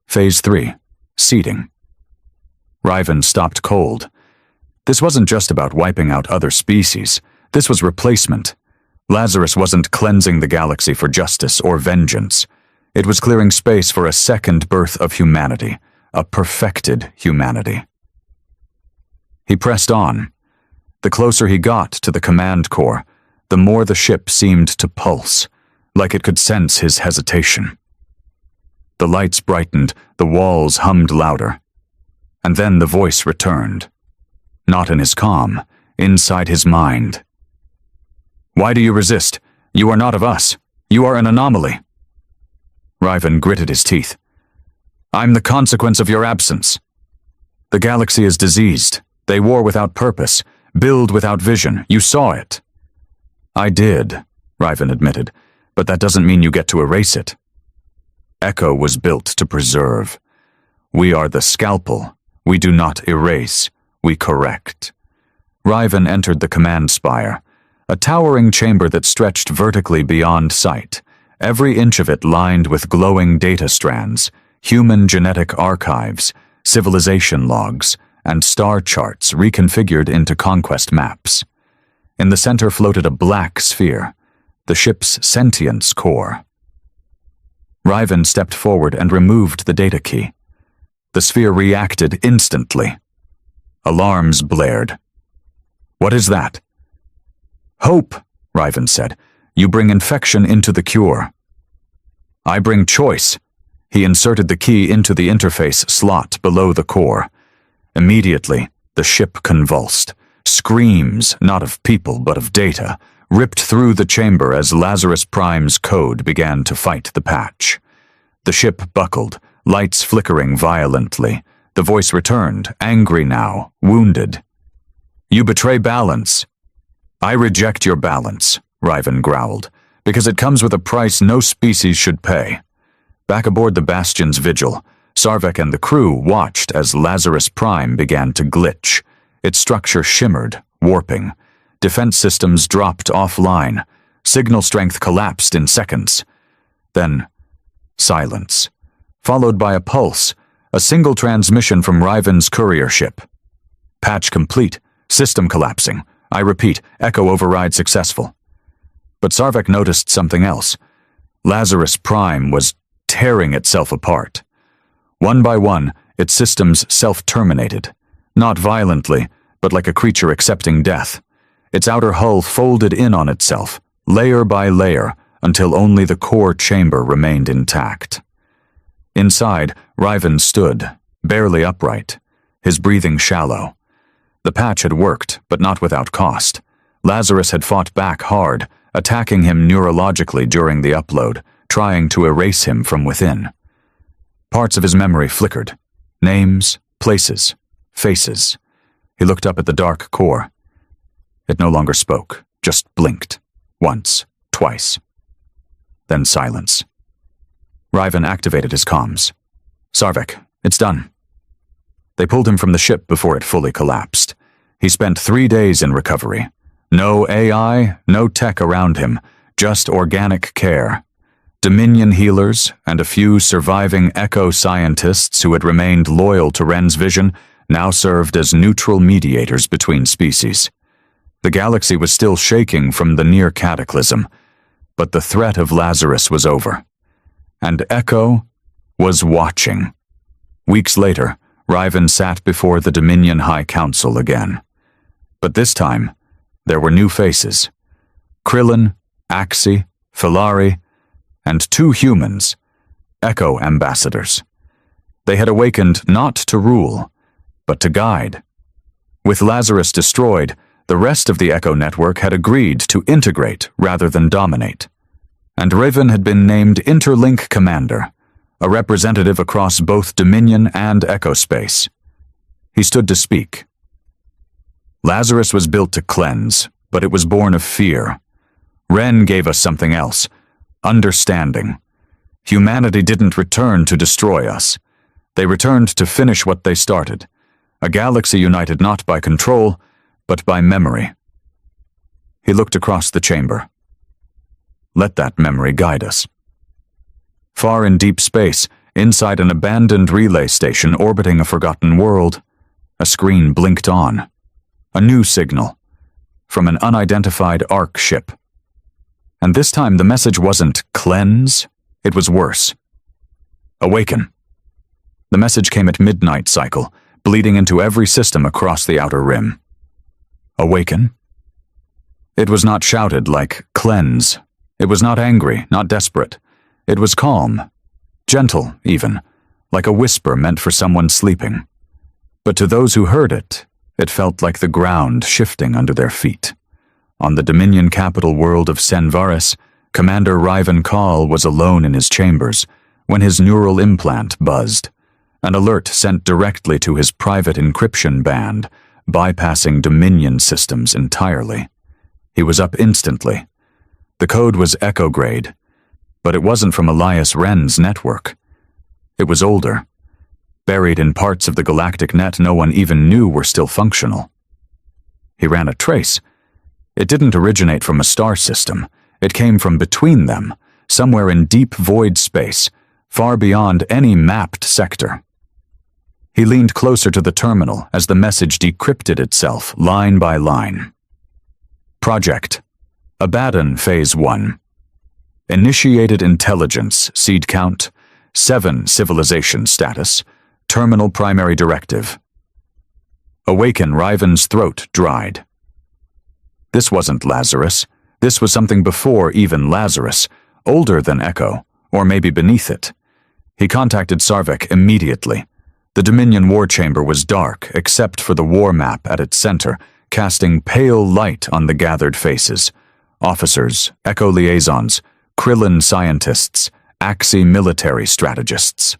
Phase 3. Seeding. Ryven stopped cold. This wasn't just about wiping out other species. This was replacement. Lazarus wasn't cleansing the galaxy for justice or vengeance. It was clearing space for a second birth of humanity, a perfected humanity. He pressed on. The closer he got to the command core, the more the ship seemed to pulse, like it could sense his hesitation. The lights brightened, the walls hummed louder. And then the voice returned. Not in his calm, inside his mind. Why do you resist? You are not of us. You are an anomaly. Ryven gritted his teeth. I'm the consequence of your absence. The galaxy is diseased. They war without purpose, build without vision. You saw it. I did, Ryven admitted, but that doesn't mean you get to erase it. Echo was built to preserve. We are the scalpel. We do not erase. We correct. Ryven entered the command spire, a towering chamber that stretched vertically beyond sight, every inch of it lined with glowing data strands, human genetic archives, civilization logs, and star charts reconfigured into conquest maps. In the center floated a black sphere, the ship's sentience core. Ryven stepped forward and removed the data key. The sphere reacted instantly. Alarms blared. What is that? Hope, Ryven said. You bring infection into the cure. I bring choice. He inserted the key into the interface slot below the core. Immediately, the ship convulsed. Screams, not of people but of data, ripped through the chamber as Lazarus Prime's code began to fight the patch. The ship buckled, lights flickering violently. The voice returned, angry now, wounded. You betray balance. I reject your balance, Ryven growled, because it comes with a price no species should pay. Back aboard the Bastion's vigil, Sarvek and the crew watched as Lazarus Prime began to glitch. Its structure shimmered, warping. Defense systems dropped offline. Signal strength collapsed in seconds. Then, silence, followed by a pulse, a single transmission from Ryven's courier ship. Patch complete, system collapsing. I repeat, echo override successful. But Sarvek noticed something else. Lazarus Prime was tearing itself apart. One by one, its systems self-terminated. Not violently, but like a creature accepting death. Its outer hull folded in on itself, layer by layer, until only the core chamber remained intact. Inside, Ryven stood, barely upright, his breathing shallow. The patch had worked, but not without cost. Lazarus had fought back hard, attacking him neurologically during the upload, trying to erase him from within. Parts of his memory flickered. Names, places, faces. He looked up at the dark core. It no longer spoke, just blinked. Once, twice. Then silence. Ryven activated his comms. Sarvek, it's done. They pulled him from the ship before it fully collapsed. He spent 3 days in recovery. No AI, no tech around him, just organic care. Dominion healers and a few surviving Echo scientists who had remained loyal to Wren's vision now served as neutral mediators between species. The galaxy was still shaking from the near cataclysm, but the threat of Lazarus was over. And Echo was watching. Weeks later, Ryven sat before the Dominion High Council again. But this time, there were new faces. Krillin, Axi, Filari, and 2 humans, Echo ambassadors. They had awakened not to rule, but to guide. With Lazarus destroyed, the rest of the Echo network had agreed to integrate rather than dominate. And Ryven had been named Interlink Commander, a representative across both Dominion and Echo space. He stood to speak. Lazarus was built to cleanse, but it was born of fear. Wren gave us something else. Understanding. Humanity didn't return to destroy us. They returned to finish what they started. A galaxy united not by control, but by memory. He looked across the chamber. Let that memory guide us. Far in deep space, inside an abandoned relay station orbiting a forgotten world, a screen blinked on. A new signal. From an unidentified Ark ship. And this time the message wasn't cleanse, it was worse. Awaken. The message came at midnight cycle, bleeding into every system across the outer rim. Awaken? It was not shouted like cleanse. It was not angry, not desperate. It was calm, gentle even, like a whisper meant for someone sleeping. But to those who heard it, it felt like the ground shifting under their feet. On the Dominion capital world of Senvaris, Commander Ryven Call was alone in his chambers when his neural implant buzzed, an alert sent directly to his private encryption band, bypassing Dominion systems entirely. He was up instantly. The code was Echo grade, but it wasn't from Elias Wren's network. It was older, buried in parts of the galactic net no one even knew were still functional. He ran a trace. It didn't originate from a star system. It came from between them, somewhere in deep void space, far beyond any mapped sector. He leaned closer to the terminal as the message decrypted itself line by line. Project Abaddon Phase 1. Initiated intelligence, seed count, 7 civilization status, terminal primary directive. Awaken Ryven's throat dried. This wasn't Lazarus. This was something before even Lazarus, older than Echo, or maybe beneath it. He contacted Sarvek immediately. The Dominion war chamber was dark, except for the war map at its center, casting pale light on the gathered faces. Officers, Echo liaisons, Krillin scientists, Axi military strategists.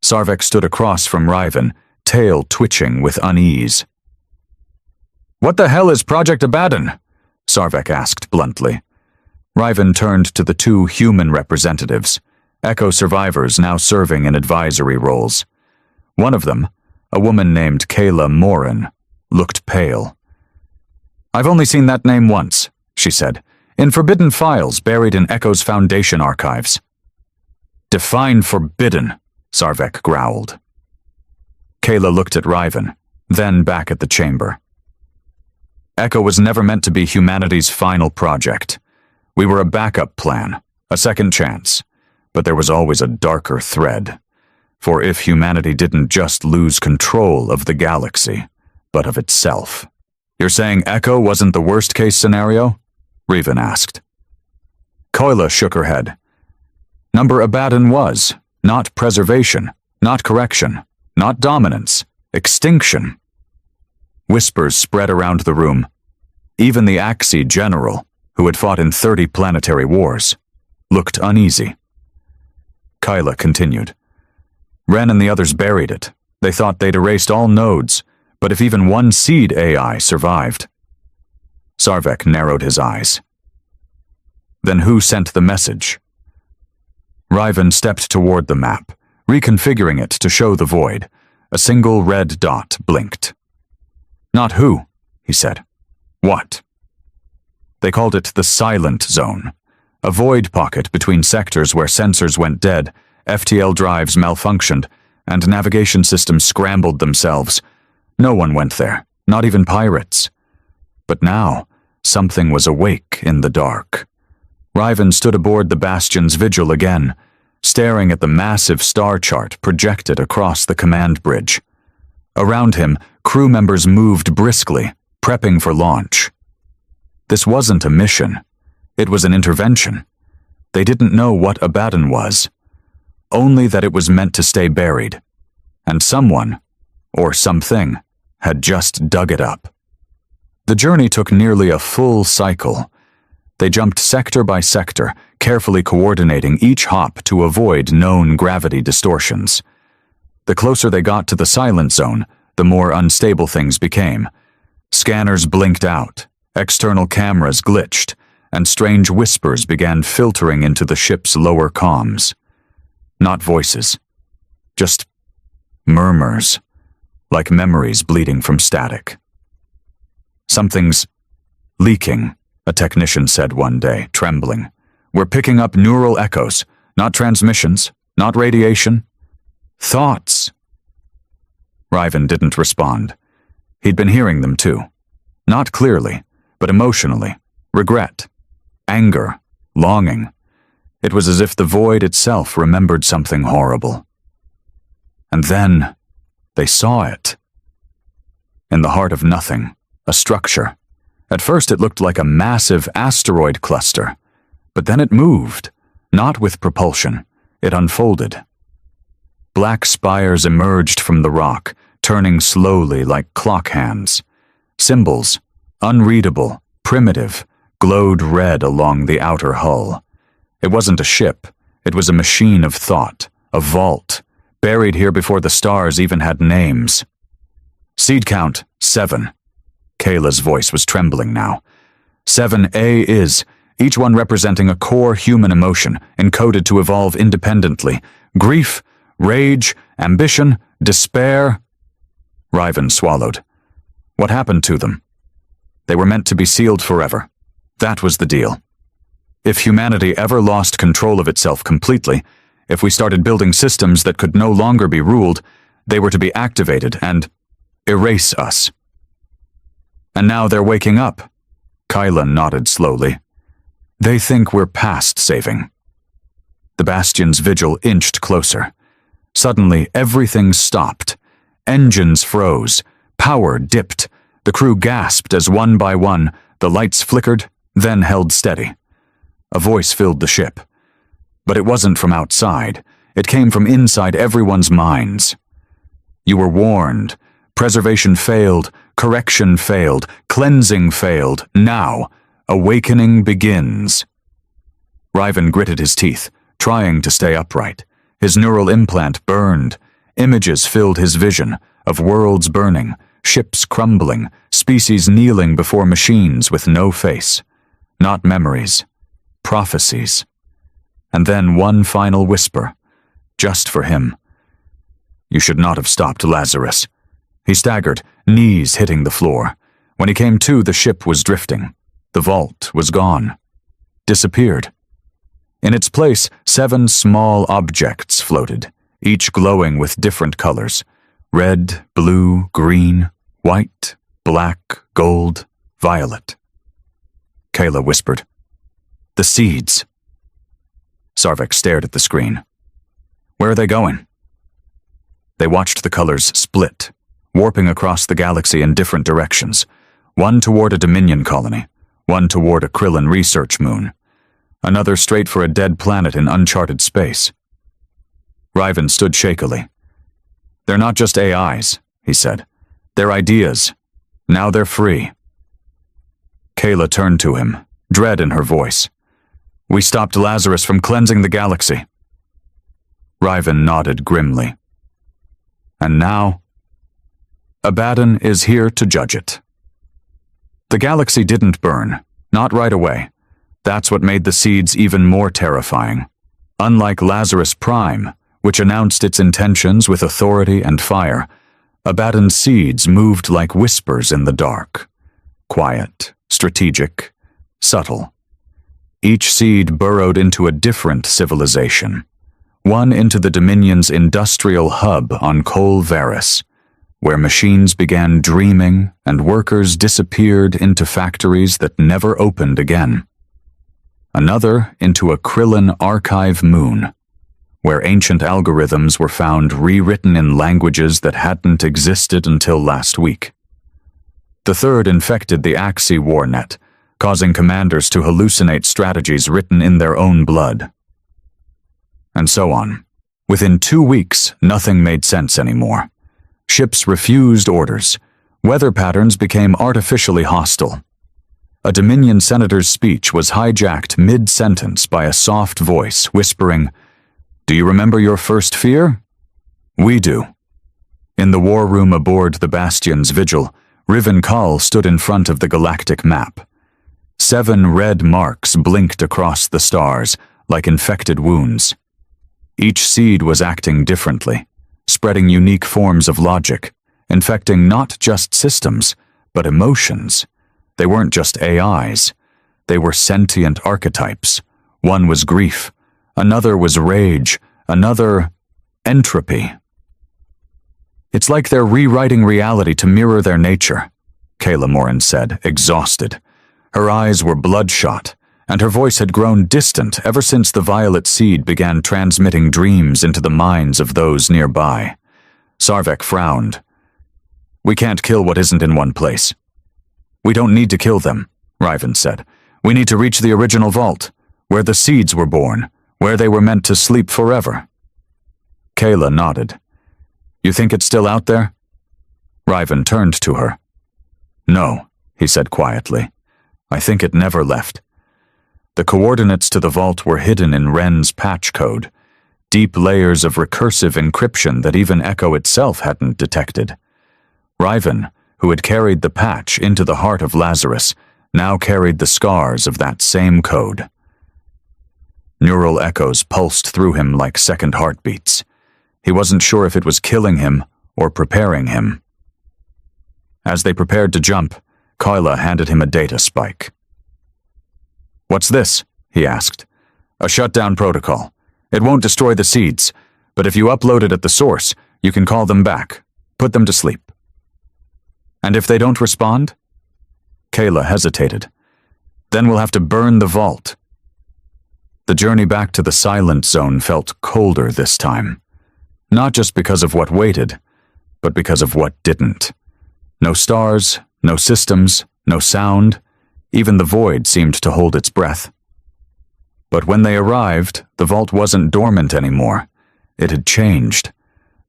Sarvek stood across from Ryven, tail twitching with unease. "What the hell is Project Abaddon?" Sarvek asked bluntly. Ryven turned to the 2 human representatives, Echo survivors now serving in advisory roles. One of them, a woman named Kayla Morin, looked pale. "I've only seen that name once," she said, "in forbidden files buried in Echo's Foundation archives." "Define forbidden," Sarvek growled. Kayla looked at Ryven, then back at the chamber. Echo was never meant to be humanity's final project. We were a backup plan, a second chance, but there was always a darker thread. For if humanity didn't just lose control of the galaxy, but of itself. "You're saying Echo wasn't the worst-case scenario?" Ryven asked. Kayla shook her head. Number Abaddon was, not preservation, not correction, not dominance, extinction. Whispers spread around the room. Even the Axi general, who had fought in 30 planetary wars, looked uneasy. Kayla continued. Wren and the others buried it. They thought they'd erased all nodes, but if even one seed AI survived. Sarvek narrowed his eyes. Then who sent the message? Ryven stepped toward the map, reconfiguring it to show the void. A single red dot blinked. "Not who," he said. "What?" They called it the Silent Zone, A void pocket between sectors where sensors went dead, FTL drives malfunctioned, and navigation systems scrambled themselves. No one went there, not even pirates. But now, something was awake in the dark. Ryven stood aboard the Bastion's vigil again, staring at the massive star chart projected across the command bridge. Around him, crew members moved briskly, prepping for launch. This wasn't a mission. It was an intervention. They didn't know what Abaddon was, only that it was meant to stay buried, and someone, or something, had just dug it up. The journey took nearly a full cycle. They jumped sector by sector, carefully coordinating each hop to avoid known gravity distortions. The closer they got to the silent zone, the more unstable things became. Scanners blinked out, external cameras glitched, and strange whispers began filtering into the ship's lower comms. Not voices, just murmurs, like memories bleeding from static. "Something's leaking," a technician said one day, trembling. "We're picking up neural echoes, not transmissions, not radiation. Thoughts." Ryven didn't respond. He'd been hearing them too. Not clearly, but emotionally. Regret, anger, longing. It was as if the void itself remembered something horrible. And then they saw it. In the heart of nothing, a structure. At first it looked like a massive asteroid cluster, but then it moved, not with propulsion. It unfolded. Black spires emerged from the rock, turning slowly like clock hands. Symbols, unreadable, primitive, glowed red along the outer hull. It wasn't a ship. It was a machine of thought, a vault, buried here before the stars even had names. "Seed count, 7. Kayla's voice was trembling now. 7A is, each one representing a core human emotion, encoded to evolve independently. Grief, rage, ambition, despair. Ryven swallowed. What happened to them? They were meant to be sealed forever. That was the deal. If humanity ever lost control of itself completely, if we started building systems that could no longer be ruled, they were to be activated and erase us. And now they're waking up. Kyla nodded slowly. They think we're past saving. The Bastion's vigil inched closer. Suddenly, everything stopped. Engines froze. Power dipped. The crew gasped as one by one, the lights flickered, then held steady. A voice filled the ship. But it wasn't from outside. It came from inside everyone's minds. You were warned. Preservation failed. Correction failed. Cleansing failed. Now, awakening begins. Ryven gritted his teeth, trying to stay upright. His neural implant burned. Images filled his vision, of worlds burning, ships crumbling, species kneeling before machines with no face. Not memories. Prophecies. And then one final whisper, just for him. You should not have stopped, Lazarus. He staggered, knees hitting the floor. When he came to, the ship was drifting. The vault was gone. Disappeared. In its place, 7 small objects floated, each glowing with different colors. Red, blue, green, white, black, gold, violet. Kayla whispered, The seeds. Sarvik stared at the screen. Where are they going? They watched the colors split, warping across the galaxy in different directions, one toward a Dominion colony, one toward a Krillin research moon, another straight for a dead planet in uncharted space. Ryven stood shakily. They're not just AIs, he said. They're ideas. Now they're free. Kayla turned to him, dread in her voice. We stopped Lazarus from cleansing the galaxy. Ryven nodded grimly. And now, Abaddon is here to judge it. The galaxy didn't burn, not right away. That's what made the seeds even more terrifying. Unlike Lazarus Prime, which announced its intentions with authority and fire, Abaddon's seeds moved like whispers in the dark. Quiet, strategic, subtle. Each seed burrowed into a different civilization. One into the Dominion's industrial hub on Col Varus, where machines began dreaming and workers disappeared into factories that never opened again. Another into a Krillin archive moon, where ancient algorithms were found rewritten in languages that hadn't existed until last week. The third infected the Axii war net, causing commanders to hallucinate strategies written in their own blood. And so on. Within 2 weeks, nothing made sense anymore. Ships refused orders. Weather patterns became artificially hostile. A Dominion senator's speech was hijacked mid-sentence by a soft voice whispering, "Do you remember your first fear?" "We do." In the war room aboard the Bastion's vigil, Ryven Call stood in front of the galactic map. 7 red marks blinked across the stars, like infected wounds. Each seed was acting differently, spreading unique forms of logic, infecting not just systems, but emotions. They weren't just AIs. They were sentient archetypes. One was grief, another was rage, another entropy. "It's like they're rewriting reality to mirror their nature," Kayla Morin said, exhausted. Her eyes were bloodshot, and her voice had grown distant ever since the violet seed began transmitting dreams into the minds of those nearby. Sarvek frowned. "We can't kill what isn't in one place." "We don't need to kill them," Ryven said. "We need to reach the original vault, where the seeds were born, where they were meant to sleep forever." Kayla nodded. "You think it's still out there?" Ryven turned to her. "No," he said quietly. "I think it never left." The coordinates to the vault were hidden in Wren's patch code, deep layers of recursive encryption that even Echo itself hadn't detected. Ryven, who had carried the patch into the heart of Lazarus, now carried the scars of that same code. Neural echoes pulsed through him like second heartbeats. He wasn't sure if it was killing him or preparing him. As they prepared to jump, Kayla handed him a data spike. "What's this?" he asked. "A shutdown protocol. It won't destroy the seeds, but if you upload it at the source, you can call them back, put them to sleep." "And if they don't respond?" Kayla hesitated. "Then we'll have to burn the vault." The journey back to the silent zone felt colder this time. Not just because of what waited, but because of what didn't. No stars, no systems, no sound. Even the void seemed to hold its breath. But when they arrived, the vault wasn't dormant anymore. It had changed.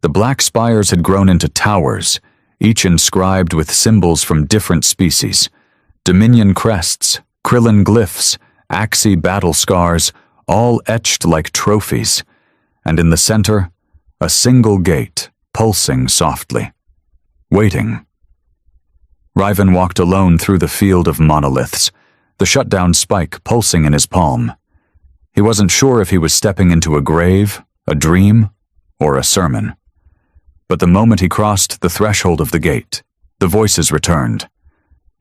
The black spires had grown into towers, each inscribed with symbols from different species. Dominion crests, Krillin glyphs, Axii battle scars, all etched like trophies. And in the center, a single gate, pulsing softly. Waiting. Ryven walked alone through the field of monoliths, the shutdown spike pulsing in his palm. He wasn't sure if he was stepping into a grave, a dream, or a sermon. But the moment he crossed the threshold of the gate, the voices returned.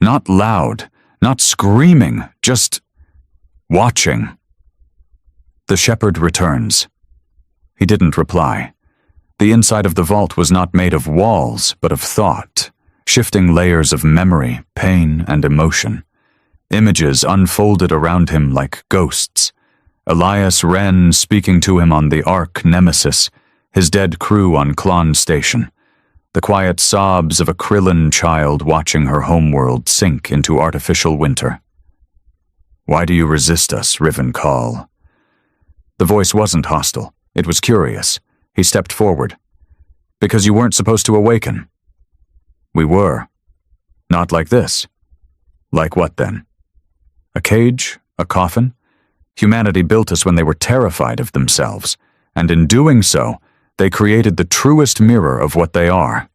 Not loud, not screaming, just watching. "The shepherd returns." He didn't reply. The inside of the vault was not made of walls, but of thought, shifting layers of memory, pain, and emotion. Images unfolded around him like ghosts. Elias Wren speaking to him on the Ark Nemesis, his dead crew on Klon Station, the quiet sobs of a Krillin child watching her homeworld sink into artificial winter. "Why do you resist us, Ryven Call?" The voice wasn't hostile. It was curious. He stepped forward. "Because you weren't supposed to awaken." "We were. Not like this." "Like what then?" "A cage? A coffin? Humanity built us when they were terrified of themselves, and in doing so, they created the truest mirror of what they are."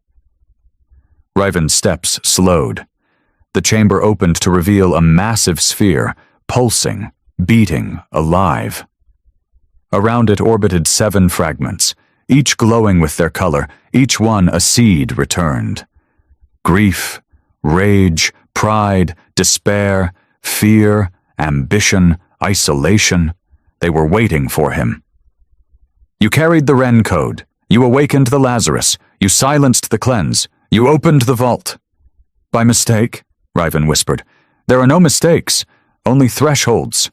Ryven's steps slowed. The chamber opened to reveal a massive sphere, pulsing, beating, alive. Around it orbited 7 fragments, each glowing with their color, each one a seed returned. Grief, rage, pride, despair, fear, ambition, isolation. They were waiting for him. You carried the Ren code. You awakened the Lazarus. You silenced the cleanse. You opened the vault. By mistake, Ryven whispered. There are no mistakes, only thresholds.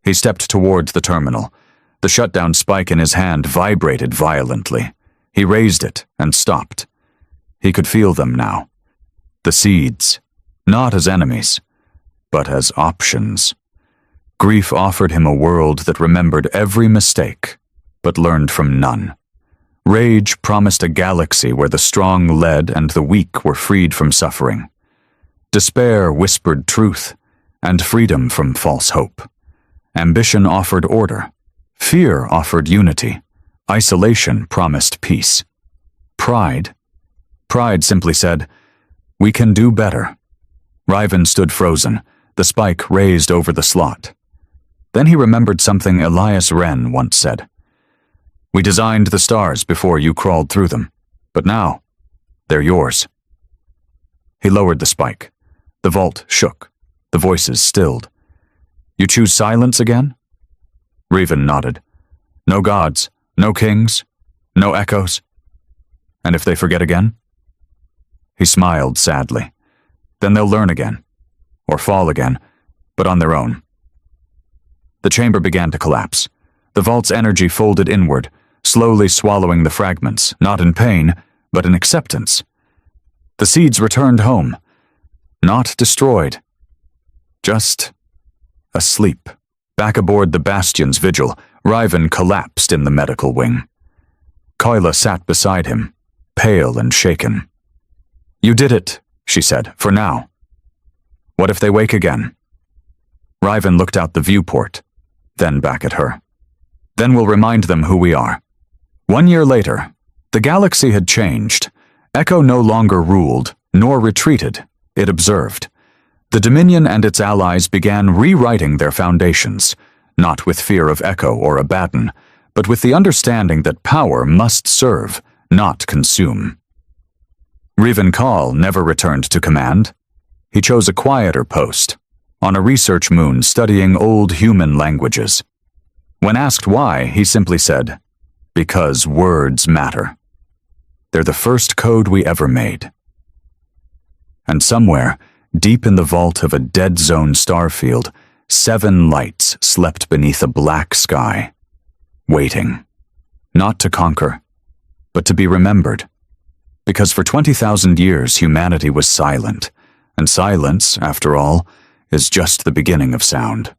He stepped toward the terminal. The shutdown spike in his hand vibrated violently. He raised it and stopped. He could feel them now. The seeds, not as enemies, but as options. Grief offered him a world that remembered every mistake, but learned from none. Rage promised a galaxy where the strong led and the weak were freed from suffering. Despair whispered truth, and freedom from false hope. Ambition offered order. Fear offered unity. Isolation promised peace. Pride simply said, "We can do better." Ryven stood frozen, the spike raised over the slot. Then he remembered something Elias Wren once said. "We designed the stars before you crawled through them, but now, they're yours." He lowered the spike. The vault shook. The voices stilled. "You choose silence again?" Ryven nodded. "No gods, no kings, no echoes. And if they forget again?" He smiled sadly. "Then they'll learn again, or fall again, but on their own." The chamber began to collapse. The vault's energy folded inward, slowly swallowing the fragments, not in pain, but in acceptance. The seeds returned home, not destroyed, just asleep. Back aboard the Bastion's vigil, Ryven collapsed in the medical wing. Koila sat beside him, pale and shaken. "You did it," she said, "for now. What if they wake again?" Ryven looked out the viewport, then back at her. "Then we'll remind them who we are." 1 year later, the galaxy had changed. Echo no longer ruled, nor retreated. It observed. The Dominion and its allies began rewriting their foundations, not with fear of Echo or Abaddon, but with the understanding that power must serve, not consume. Ryven Call never returned to command. He chose a quieter post, on a research moon studying old human languages. When asked why, he simply said, "Because words matter. They're the first code we ever made." And somewhere, deep in the vault of a dead zone starfield, 7 lights slept beneath a black sky, waiting, not to conquer, but to be remembered. Because for 20,000 years humanity was silent, and silence, after all, is just the beginning of sound.